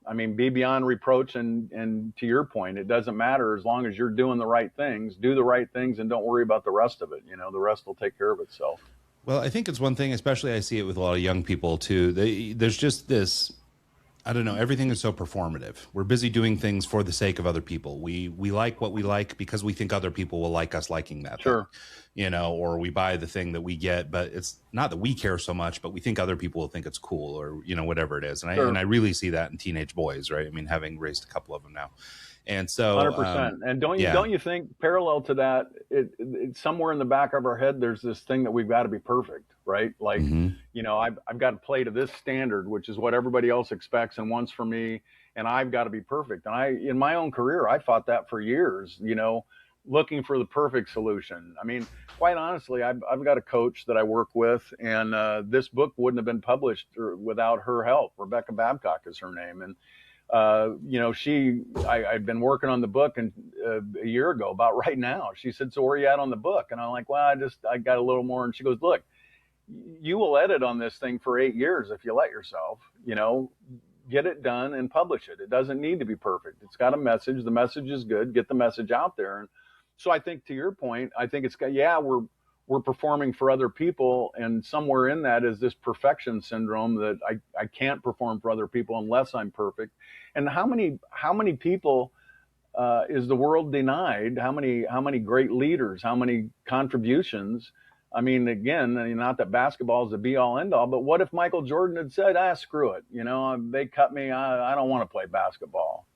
S2: I mean, be beyond reproach. And to your point, it doesn't matter as long as you're doing the right things, do the right things, and don't worry about the rest of it. The rest will take care of itself.
S1: Well, I think it's one thing, especially I see it with a lot of young people too. There's just this, I don't know, everything is so performative. We're busy doing things for the sake of other people. We like what we like because we think other people will like us liking that
S2: Sure.
S1: thing, or we buy the thing that we get, but it's not that we care so much, but we think other people will think it's cool or, whatever it is. And
S2: Sure.
S1: I really see that in teenage boys, right? I mean, having raised a couple of them now. And so
S2: 100%. And don't you think parallel to that, it somewhere in the back of our head, there's this thing that we've got to be perfect, right? Like, I've got to play to this standard, which is what everybody else expects and wants from me. And I've got to be perfect. And in my own career, I fought that for years, looking for the perfect solution. I mean, quite honestly, I've got a coach that I work with, and this book wouldn't have been published without her help. Rebecca Babcock is her name. And I'd been working on the book and a year ago, about right now. She said, so where are you at on the book? And I'm like, well, I got a little more. And she goes, look, you will edit on this thing for 8 years if you let yourself, get it done and publish it. It doesn't need to be perfect. It's got a message. The message is good. Get the message out there. And so I think to your point, I think it's got, we're performing for other people. And somewhere in that is this perfection syndrome that I can't perform for other people unless I'm perfect. And how many people is the world denied? How many great leaders, how many contributions? I mean, again, not that basketball is the be all end all, but what if Michael Jordan had said, screw it. They cut me. I don't want to play basketball,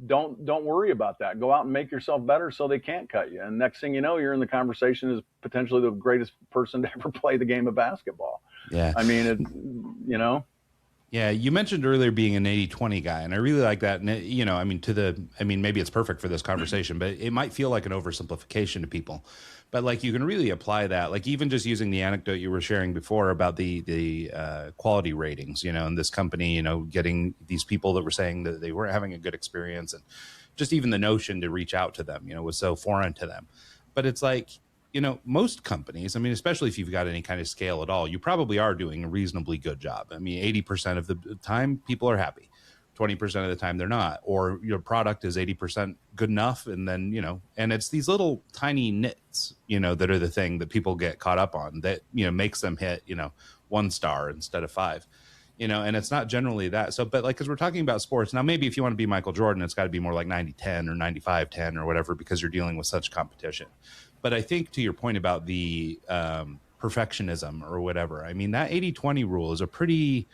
S2: Don't worry about that. Go out and make yourself better so they can't cut you. And next thing you know, you're in the conversation as potentially the greatest person to ever play the game of basketball.
S1: Yeah.
S2: I mean,
S1: Yeah, you mentioned earlier being an 80-20 guy, and I really like that. And, maybe it's perfect for this conversation, but it might feel like an oversimplification to people. But like you can really apply that, like even just using the anecdote you were sharing before about the quality ratings, and this company, getting these people that were saying that they weren't having a good experience, and just even the notion to reach out to them, was so foreign to them. But it's like, most companies, especially if you've got any kind of scale at all, you probably are doing a reasonably good job. 80% of the time people are happy. 20% of the time they're not, or your product is 80% good enough. And then, and it's these little tiny nits, that are the thing that people get caught up on that, makes them hit, 1 star instead of 5, and it's not generally that. So, but like, cause we're talking about sports now, maybe if you want to be Michael Jordan, it's got to be more like 90-10 or 95-10 or whatever, because you're dealing with such competition. But I think to your point about the perfectionism or whatever, that 80-20 rule is a pretty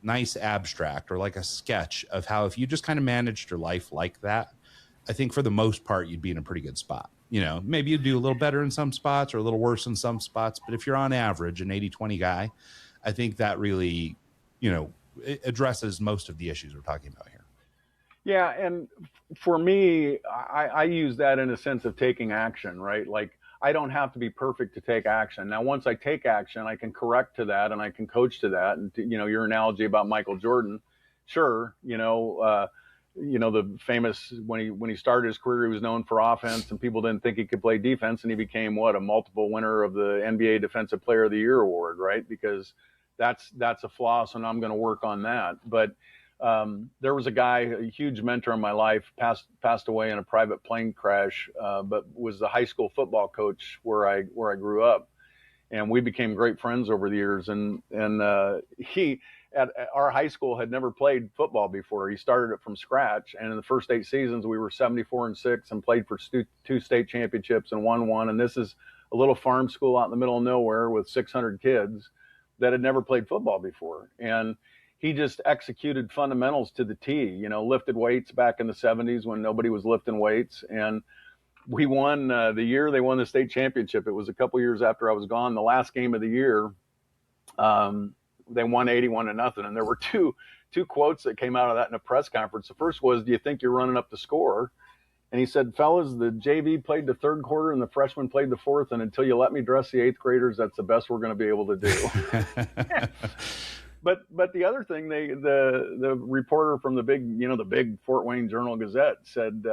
S1: nice abstract, or like a sketch of how, if you just kind of managed your life like that, I think for the most part, you'd be in a pretty good spot. Maybe you'd do a little better in some spots or a little worse in some spots. But if you're on average an 80-20 guy, I think that really, it addresses most of the issues we're talking about here.
S2: Yeah, and for me, I use that in a sense of taking action, right? Like, I don't have to be perfect to take action. Now, once I take action, I can correct to that and I can coach to that. And your analogy about Michael Jordan, sure, the famous, when he started his career, he was known for offense, and people didn't think he could play defense, and he became a multiple winner of the NBA Defensive Player of the Year award, right? Because that's a flaw, so now I'm going to work on that. But there was a guy, a huge mentor in my life, passed away in a private plane crash, but was the high school football coach where I grew up, and we became great friends over the years. And he at our high school had never played football before. He started it from scratch, and in the first 8 seasons we were 74-6 and played for 2 state championships and won one. And this is a little farm school out in the middle of nowhere with 600 kids that had never played football before, and he just executed fundamentals to the T, lifted weights back in the 70s when nobody was lifting weights. And we won the year they won the state championship. It was a couple years after I was gone. The last game of the year, they won 81-0. And there were two quotes that came out of that in a press conference. The first was, "Do you think you're running up the score?" And he said, "Fellas, the JV played the 3rd quarter and the freshmen played the 4th. And until you let me dress the 8th graders, that's the best we're going to be able to do." But the other thing, the reporter from the big Fort Wayne Journal-Gazette said,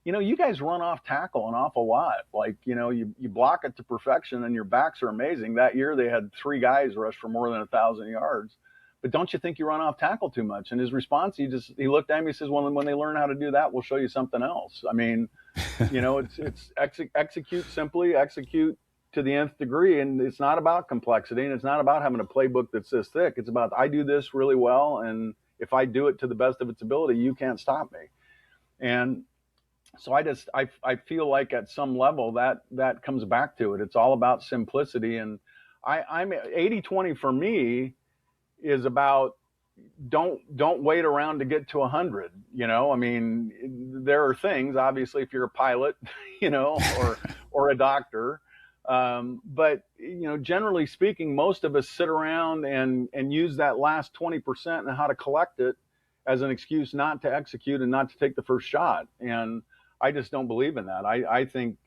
S2: you guys run off tackle an awful lot. Like, you block it to perfection and your backs are amazing. That year they had 3 guys rush for more than 1,000 yards. But don't you think you run off tackle too much? And his response, he looked at me, he says, "Well, when they learn how to do that, we'll show you something else." It's execute simply, execute to the nth degree. And it's not about complexity, and it's not about having a playbook that's this thick. It's about, I do this really well, and if I do it to the best of its ability, you can't stop me. And so I feel like at some level that comes back to it. It's all about simplicity. And I'm 80-20 for me is about, don't wait around to get to 100. There are things, obviously, if you're a pilot, or a doctor, but generally speaking, most of us sit around and use that last 20% and how to collect it as an excuse not to execute and not to take the first shot. And I just don't believe in that. I think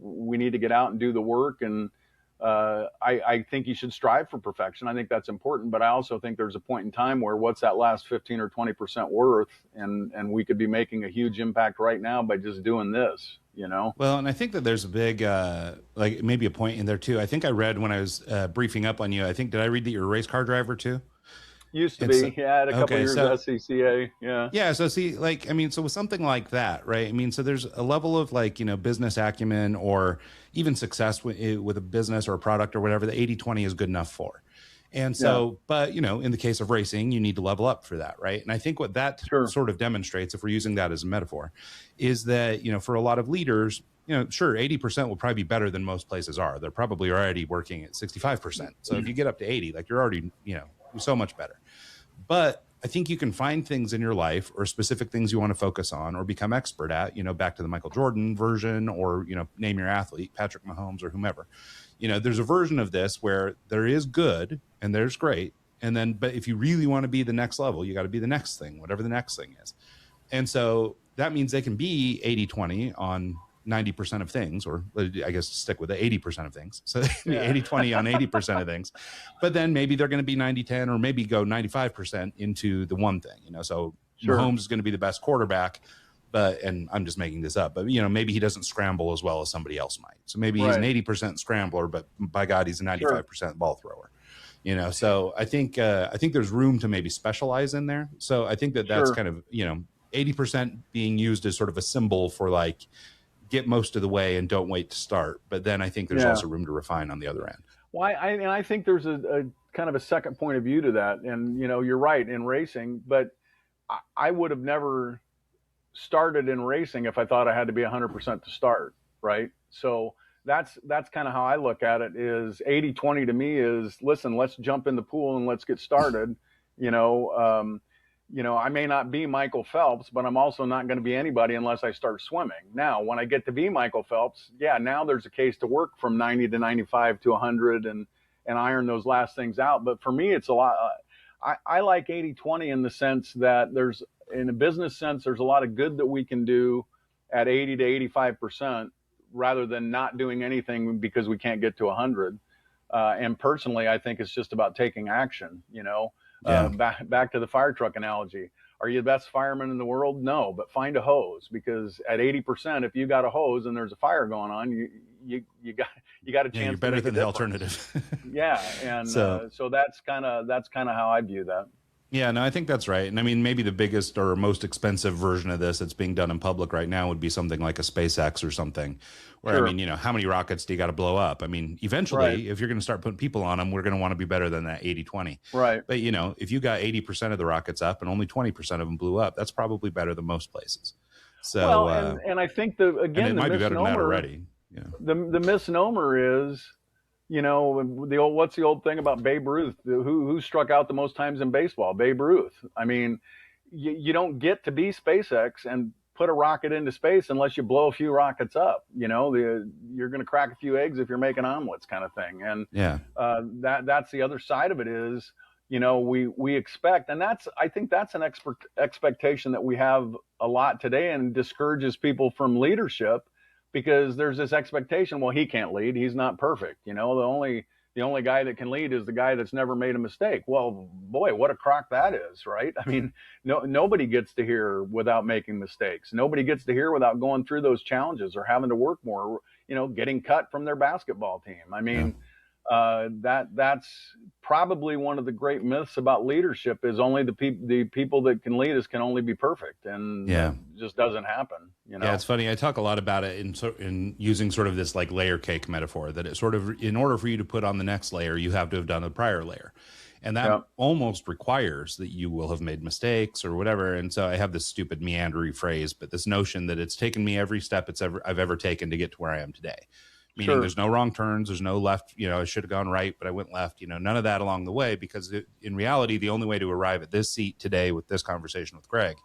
S2: we need to get out and do the work, and I think you should strive for perfection. I think that's important, but I also think there's a point in time where what's that last 15 or 20% worth, and we could be making a huge impact right now by just doing this.
S1: Well, and I think that there's a big, like maybe a point in there too. I think I read when I was briefing up on you, did I read that you're a race car driver too?
S2: Used to be, yeah, had a couple years at SCCA, yeah.
S1: Yeah, so see, so with something like that, right? So there's a level of business acumen or even success with a business or a product or whatever that 80-20 is good enough for. And so, but, in the case of racing, you need to level up for that, right? And I think what that sort of demonstrates, if we're using that as a metaphor, is that, for a lot of leaders, sure, 80% will probably be better than most places are. They're probably already working at 65%. So if you get up to 80, you're already, so much better. But I think you can find things in your life or specific things you want to focus on or become expert at, back to the Michael Jordan version, or, name your athlete, Patrick Mahomes or whomever. There's a version of this where there is good and there's great, And then, but if you really want to be the next level, you got to be the next thing, whatever the next thing is. And so that means they can be 80-20 on 90% of things, or I guess stick with the 80% of things. So they can be 80-20 on 80% of things, but then maybe they're going to be 90-10, or maybe go 95% into the one thing, so Mahomes is going to be the best quarterback, but, and I'm just making this up, but maybe he doesn't scramble as well as somebody else might. So maybe he's an 80% scrambler, but by God, he's a 95% ball thrower. So I think there's room to maybe specialize in there. So I think that's kind of 80% being used as sort of a symbol for like, get most of the way and don't wait to start. But then I think there's also room to refine on the other end.
S2: Well, I think there's a kind of a second point of view to that. And, you're right in racing, but I would have never started in racing if I thought I had to be 100% to start. Right. So that's kind of how I look at it. Is 80-20 to me is, listen, let's jump in the pool and let's get started. I may not be Michael Phelps, but I'm also not going to be anybody unless I start swimming. Now, when I get to be Michael Phelps, now there's a case to work from 90 to 95 to 100 and iron those last things out. But for me, it's a lot. I like 80-20 in the sense that in a business sense, there's a lot of good that we can do at 80 to 85%. Rather than not doing anything because we can't get to 100. And personally, I think it's just about taking action, back to the fire truck analogy. Are you the best fireman in the world? No, but find a hose, because at 80%, if you got a hose and there's a fire going on, you got a chance.
S1: You're better than the alternative.
S2: And so that's kind of how I view that.
S1: Yeah, no, I think that's right. And I mean, maybe the biggest or most expensive version of this that's being done in public right now would be something like a SpaceX or something, where, I mean, how many rockets do you got to blow up? I mean, eventually, if you're going to start putting people on them, we're going to want to be better than that 80-20.
S2: Right.
S1: But, if you got 80% of the rockets up and only 20% of them blew up, that's probably better than most places. So,
S2: and I think it might be better than that already. Yeah. The misnomer is, what's the old thing about Babe Ruth? Who struck out the most times in baseball? Babe Ruth. I mean, you don't get to be SpaceX and put a rocket into space unless you blow a few rockets up. You're going to crack a few eggs if you're making omelets, kind of thing. And that's the other side of it is, we expect, and I think that's an expectation that we have a lot today, and discourages people from leadership. Because there's this expectation, well, he can't lead. He's not perfect. The only guy that can lead is the guy that's never made a mistake. Well, boy, what a crock that is, right? I mean, nobody gets to here without making mistakes. Nobody gets to here without going through those challenges or having to work more, getting cut from their basketball team. I mean, that's probably one of the great myths about leadership is only the people that can lead us can only be perfect, and it just doesn't happen.
S1: Yeah, it's funny. I talk a lot about it in using sort of this like layer cake metaphor, that it sort of, in order for you to put on the next layer, you have to have done the prior layer. And that almost requires that you will have made mistakes or whatever. And so I have this stupid meandering phrase, but this notion that it's taken me every step I've ever taken to get to where I am today. Meaning there's no wrong turns, there's no left, I should have gone right, but I went left, none of that along the way, because in reality, the only way to arrive at this seat today with this conversation with Greg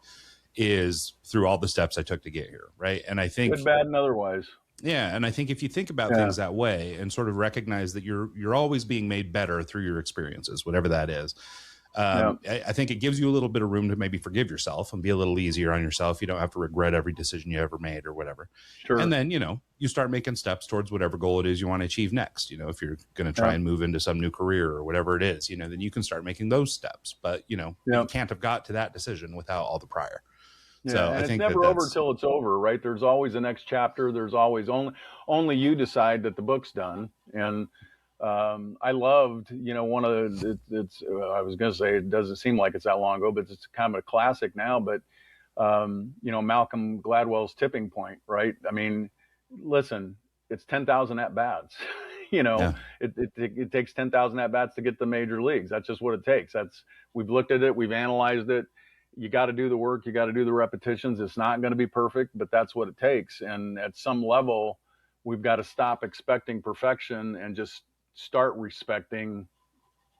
S1: is through all the steps I took to get here, right? And I think
S2: good, bad, and otherwise.
S1: Yeah, and I think if you think about things that way and sort of recognize that you're always being made better through your experiences, whatever that is, I think it gives you a little bit of room to maybe forgive yourself and be a little easier on yourself. You don't have to regret every decision you ever made or whatever. Sure. And then, you start making steps towards whatever goal it is you want to achieve next. If you're going to try and move into some new career or whatever it is, then you can start making those steps. But, you can't have got to that decision without all the prior.
S2: Yeah, so I think it's never over till it's over, right? There's always a next chapter. There's always only you decide that the book's done. And I loved, one of the, I was going to say, it doesn't seem like it's that long ago, but it's kind of a classic now. But, Malcolm Gladwell's tipping point, right? I mean, listen, it's 10,000 at-bats. It takes 10,000 at-bats to get the major leagues. That's just what it takes. We've looked at it. We've analyzed it. You got to do the work. You got to do the repetitions. It's not going to be perfect, but that's what it takes. And at some level, we've got to stop expecting perfection and just start respecting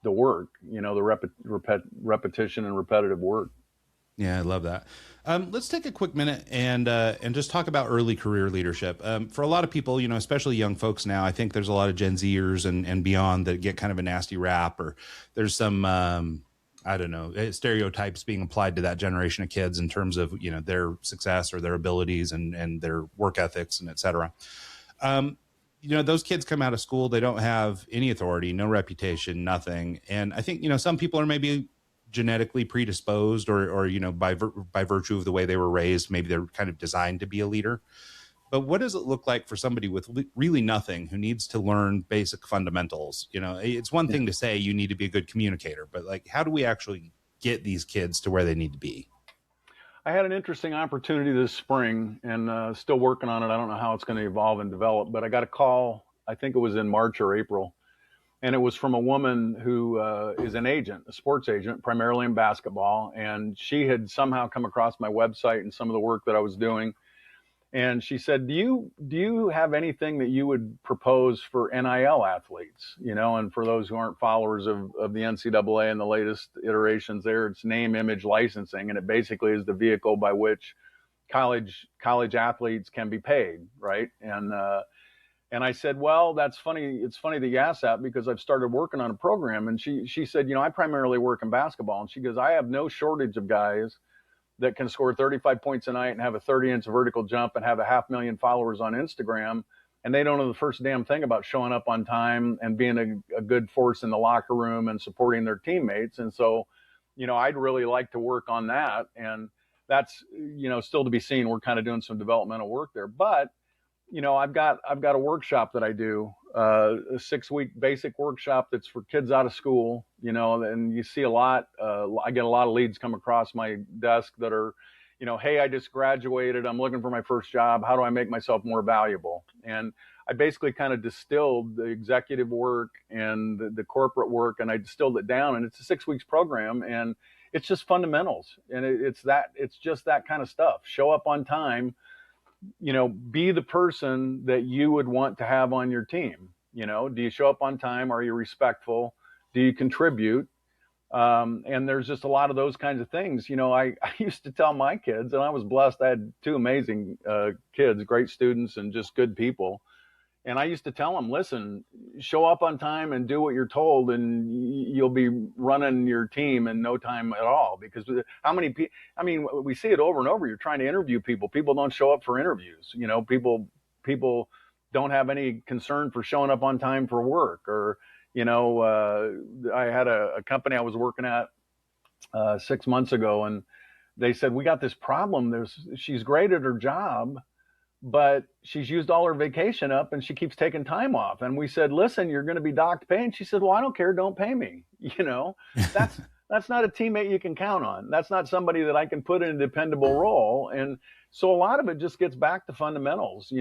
S2: the work, the repetition and repetitive work.
S1: Yeah, I love that. Let's take a quick minute and just talk about early career leadership. For a lot of people, especially young folks now, I think there's a lot of Gen Zers and beyond that get kind of a nasty rap, or there's some I don't know, stereotypes being applied to that generation of kids in terms of their success or their abilities and their work ethics and et cetera. Um, those kids come out of school, they don't have any authority, no reputation, nothing. And I think, some people are maybe genetically predisposed or by virtue of the way they were raised, maybe they're kind of designed to be a leader. But what does it look like for somebody with really nothing who needs to learn basic fundamentals? It's one thing to say you need to be a good communicator, but like, how do we actually get these kids to where they need to be?
S2: I had an interesting opportunity this spring, and still working on it. I don't know how it's going to evolve and develop, but I got a call. I think it was in March or April, and it was from a woman who is an agent, a sports agent, primarily in basketball. And she had somehow come across my website and some of the work that I was doing. And she said, "Do you have anything that you would propose for NIL athletes? And for those who aren't followers of the NCAA and the latest iterations there, it's name, image, licensing, and it basically is the vehicle by which college athletes can be paid, right?" And I said, "Well, that's funny. It's funny that you asked that because I've started working on a program." And she said, "I primarily work in basketball." And she goes, "I have no shortage of guys that can score 35 points a night and have a 30-inch vertical jump and have 500,000 followers on Instagram. And they don't know the first damn thing about showing up on time and being a good force in the locker room and supporting their teammates. And so, I'd really like to work on that." And that's, still to be seen. We're kind of doing some developmental work there. But I've got a workshop that I do, a 6-week basic workshop that's for kids out of school, and you see a lot. I get a lot of leads come across my desk that are, "Hey, I just graduated. I'm looking for my first job. How do I make myself more valuable?" And I basically kind of distilled the executive work and the corporate work, and I distilled it down. And it's a 6 weeks program, and it's just fundamentals, and it's just that kind of stuff. Show up on time. Be the person that you would want to have on your team. Do you show up on time? Are you respectful? Do you contribute? And there's just a lot of those kinds of things. I used to tell my kids, and I was blessed. I had 2 amazing kids, great students, and just good people. And I used to tell them, "Listen, show up on time and do what you're told, and you'll be running your team in no time at all." Because how many people? I mean, we see it over and over. You're trying to interview people. People don't show up for interviews. People don't have any concern for showing up on time for work. Or, I had a company I was working at 6 months ago, and they said, "We got this problem. She's great at her job, but she's used all her vacation up and she keeps taking time off." And we said, "Listen, you're going to be docked pay." And she said, "Well, I don't care. Don't pay me." That's not a teammate you can count on. That's not somebody that I can put in a dependable role. And so a lot of it just gets back to fundamentals.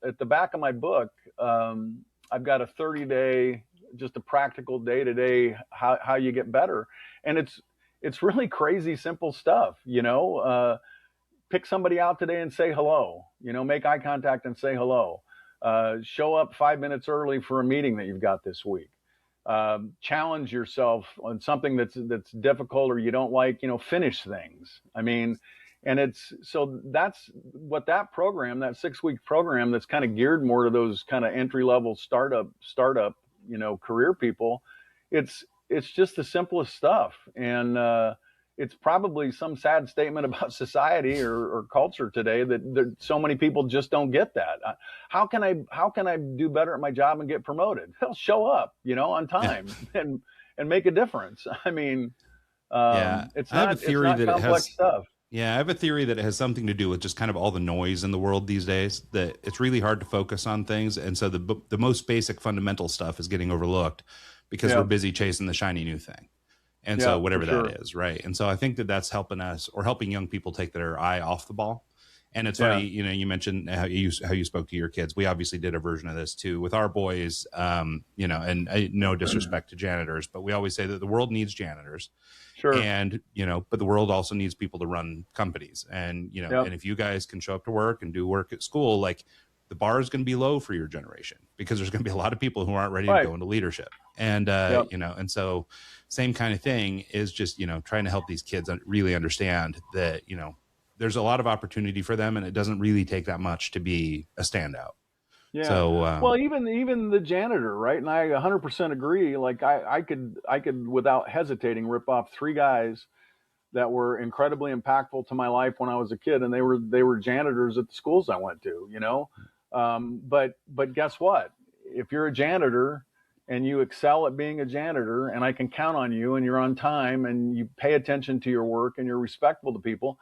S2: At the back of my book, I've got a 30-day, just a practical day-to-day, how you get better. And it's really crazy, simple stuff. Pick somebody out today and say hello. Make eye contact and say hello. Show up 5 minutes early for a meeting that you've got this week. Challenge yourself on something that's difficult or you don't like. Finish things. I mean, and that's what that program, that 6-week program, that's kind of geared more to those kind of entry level startup, career people. It's just the simplest stuff. And it's probably some sad statement about society or culture today that so many people just don't get that. How can I do better at my job and get promoted? Hell, show up, on time and make a difference. I mean, it's not complex stuff.
S1: Yeah, I have a theory that it has something to do with just kind of all the noise in the world these days, that it's really hard to focus on things. And so the most basic fundamental stuff is getting overlooked because we're busy chasing the shiny new thing. And so whatever that is, right? And so I think that's helping us, or helping young people take their eye off the ball. And it's funny, you mentioned how you spoke to your kids. We obviously did a version of this too with our boys, and no disrespect to janitors, but we always say that the world needs janitors.
S2: Sure.
S1: And, but the world also needs people to run companies. And, and if you guys can show up to work and do work at school, like, the bar is going to be low for your generation because there's going to be a lot of people who aren't ready to
S2: Right.
S1: go into leadership. And,
S2: Yep.
S1: and so same kind of thing is just, trying to help these kids really understand that, there's a lot of opportunity for them, and it doesn't really take that much to be a standout.
S2: Yeah.
S1: So,
S2: Well, even the janitor, right? And I 100% agree. Like I could without hesitating rip off three guys that were incredibly impactful to my life when I was a kid, and they were janitors at the schools I went to. But guess what? If you're a janitor and you excel at being a janitor, and I can count on you, and you're on time, and you pay attention to your work, and you're respectful to people,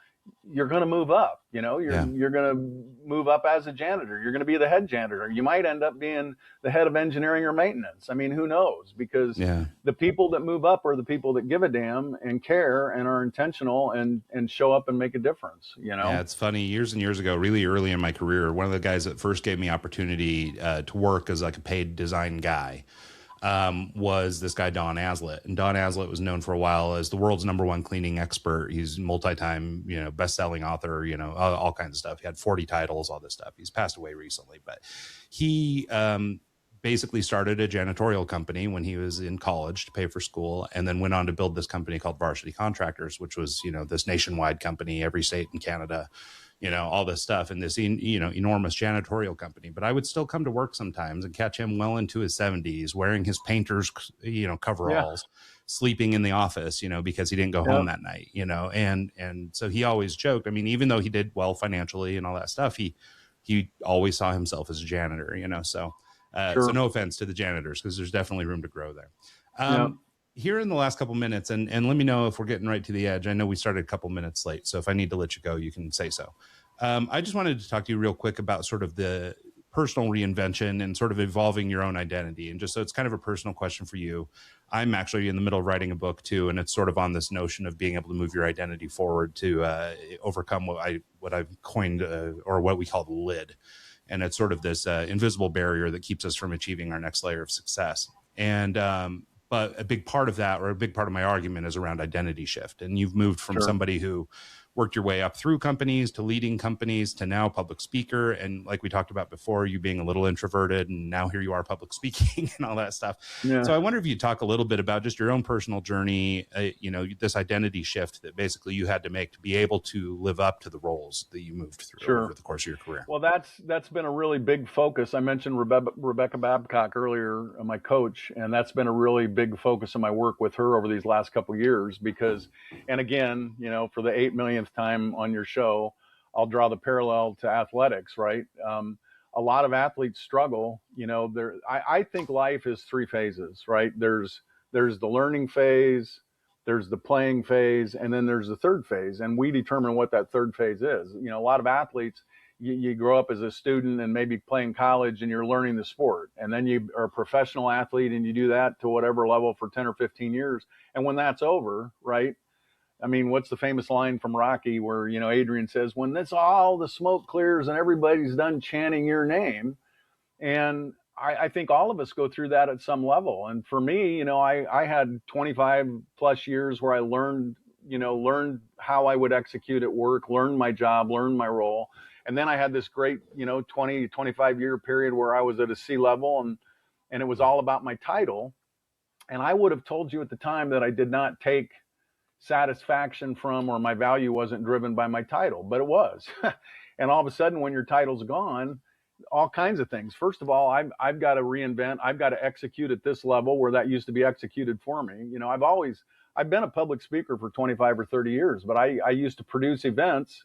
S2: you're going to move up.
S1: yeah.
S2: You're going to move up as a janitor. You're going to be the head janitor. You might end up being the head of engineering or maintenance. I mean, who knows? Because
S1: Yeah.
S2: the people that move up are the people that give a damn and care and are intentional and show up and make a difference.
S1: Yeah, it's funny. Years and years ago, really early in my career, one of the guys that first gave me opportunity to work as like a paid design guy was this guy, Don Aslett. And Don Aslett was known for a while as the world's #1 cleaning expert. He's multi-time, best-selling author, all kinds of stuff. He had 40 titles, all this stuff. He's passed away recently, but he basically started a janitorial company when he was in college to pay for school, and then went on to build this company called Varsity Contractors, which was, this nationwide company, every state in Canada, all this stuff, and this, enormous janitorial company. But I would still come to work sometimes and catch him well into his 70s, wearing his painter's, coveralls, sleeping in the office, because he didn't go home that night, and so he always joked. I mean, even though he did well financially and all that stuff, he always saw himself as a janitor, so. So no offense to the janitors, because there's definitely room to grow there. Here in the last couple minutes, and let me know if we're getting right to the edge. I know we started a couple minutes late, so if I need to let you go, you can say so. I just wanted to talk to you real quick about sort of the personal reinvention and sort of evolving your own identity. And just so it's kind of a personal question for you, I'm actually in the middle of writing a book too, and it's sort of on this notion of being able to move your identity forward to overcome what I've coined or what we call the lid. And it's sort of this invisible barrier that keeps us from achieving our next layer of success. And but a big part of that, or a big part of my argument, is around identity shift. And you've moved from somebody who worked your way up through companies to leading companies to now public speaker. And like we talked about before, you being a little introverted, and now here you are public speaking and all that stuff.
S2: Yeah.
S1: So I wonder if you talk a little bit about just your own personal journey, this identity shift that basically you had to make to be able to live up to the roles that you moved through over the course of your career.
S2: Well, that's been a really big focus. I mentioned Rebecca Babcock earlier, my coach, and that's been a really big focus of my work with her over these last couple of years. Because, and again, for the 8 millionth time on your show, I'll draw the parallel to athletics, right? A lot of athletes struggle. I think life is 3 phases, right? There's the learning phase, there's the playing phase, and then there's the third phase. And we determine what that third phase is. A lot of athletes, you grow up as a student and maybe playing college and you're learning the sport. And then you are a professional athlete and you do that to whatever level for 10 or 15 years. And when that's over, right? I mean, what's the famous line from Rocky where, Adrian says, when all the smoke clears and everybody's done chanting your name. And I think all of us go through that at some level. And for me, I had 25 plus years where I learned how I would execute at work, learned my job, learned my role. And then I had this great, 20, 25 year period where I was at a C level and it was all about my title. And I would have told you at the time that I did not take satisfaction from, or my value wasn't driven by my title, but it was. And all of a sudden, when your title's gone, all kinds of things. First of all, I've got to reinvent. I've got to execute at this level where that used to be executed for me. I've been a public speaker for 25 or 30 years, but I used to produce events.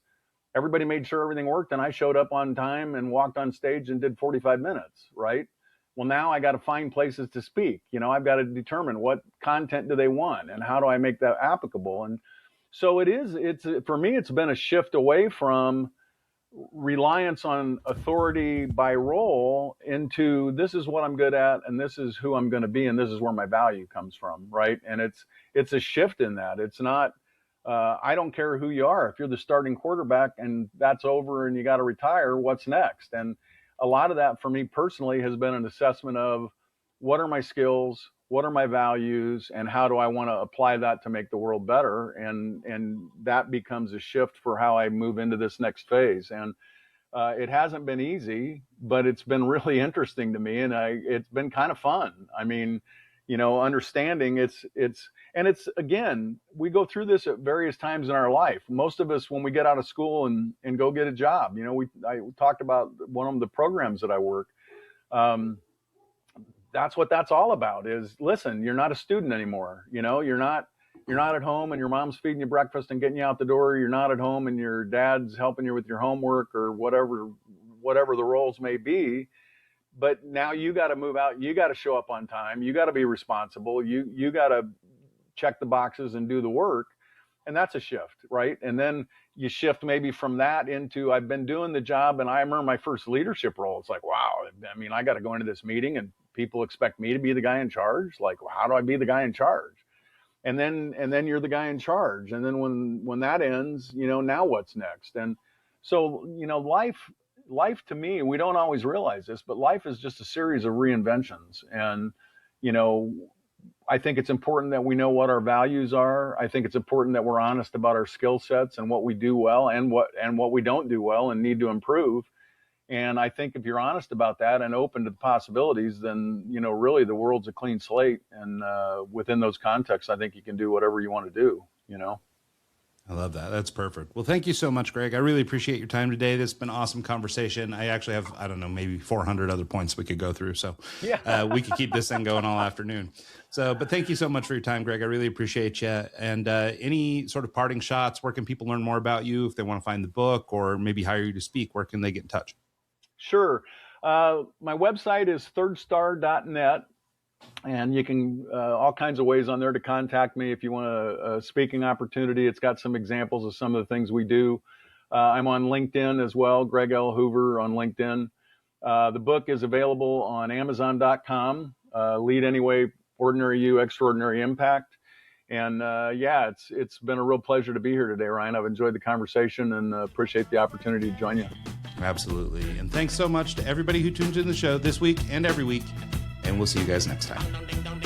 S2: Everybody made sure everything worked, and I showed up on time and walked on stage and did 45 minutes, right? Well, now I got to find places to speak. I've got to determine what content do they want and how do I make that applicable. And so it's for me, it's been a shift away from reliance on authority by role into this is what I'm good at and this is who I'm going to be and this is where my value comes from, right? And it's a shift in that. It's not I don't care who you are. If you're the starting quarterback and that's over and you got to retire, what's next? And a lot of that for me personally has been an assessment of what are my skills, what are my values, and how do I want to apply that to make the world better? And that becomes a shift for how I move into this next phase. And It hasn't been easy, but it's been really interesting to me, and it's been kind of fun. I mean, understanding and it's again, we go through this at various times in our life. Most of us, when we get out of school and go get a job, I talked about one of the programs that I work. That's what that's all about is, listen, you're not a student anymore. You're not at home and your mom's feeding you breakfast and getting you out the door. You're not at home and your dad's helping you with your homework or whatever the roles may be. But now you got to move out. You got to show up on time. You got to be responsible. You got to check the boxes and do the work. And that's a shift, right? And then you shift maybe from that into, I've been doing the job, and I remember my first leadership role. It's like, wow, I mean, I got to go into this meeting and people expect me to be the guy in charge. Like, well, how do I be the guy in charge? And then you're the guy in charge. And then when that ends, now what's next? And so, life to me, we don't always realize this, but life is just a series of reinventions. And, I think it's important that we know what our values are. I think it's important that we're honest about our skill sets and what we do well and what we don't do well and need to improve. And I think if you're honest about that and open to the possibilities, then, really the world's a clean slate. And within those contexts, I think you can do whatever you want to do,
S1: I love that. That's perfect. Well, thank you so much, Greg. I really appreciate your time today. This has been an awesome conversation. I actually have, I don't know, maybe 400 other points we could go through. So we could keep this thing going all afternoon. But thank you so much for your time, Greg. I really appreciate you. And any sort of parting shots, where can people learn more about you if they want to find the book or maybe hire you to speak? Where can they get in touch?
S2: Sure. My website is thirdstar.net. And you can, all kinds of ways on there to contact me if you want a speaking opportunity. It's got some examples of some of the things we do. I'm on LinkedIn as well, Greg L. Hoover on LinkedIn. The book is available on Amazon.com, Lead Anyway, Ordinary You, Extraordinary Impact. And it's been a real pleasure to be here today, Ryan. I've enjoyed the conversation and appreciate the opportunity to join you.
S1: Absolutely. And thanks so much to everybody who tunes in the show this week and every week. And we'll see you guys next time.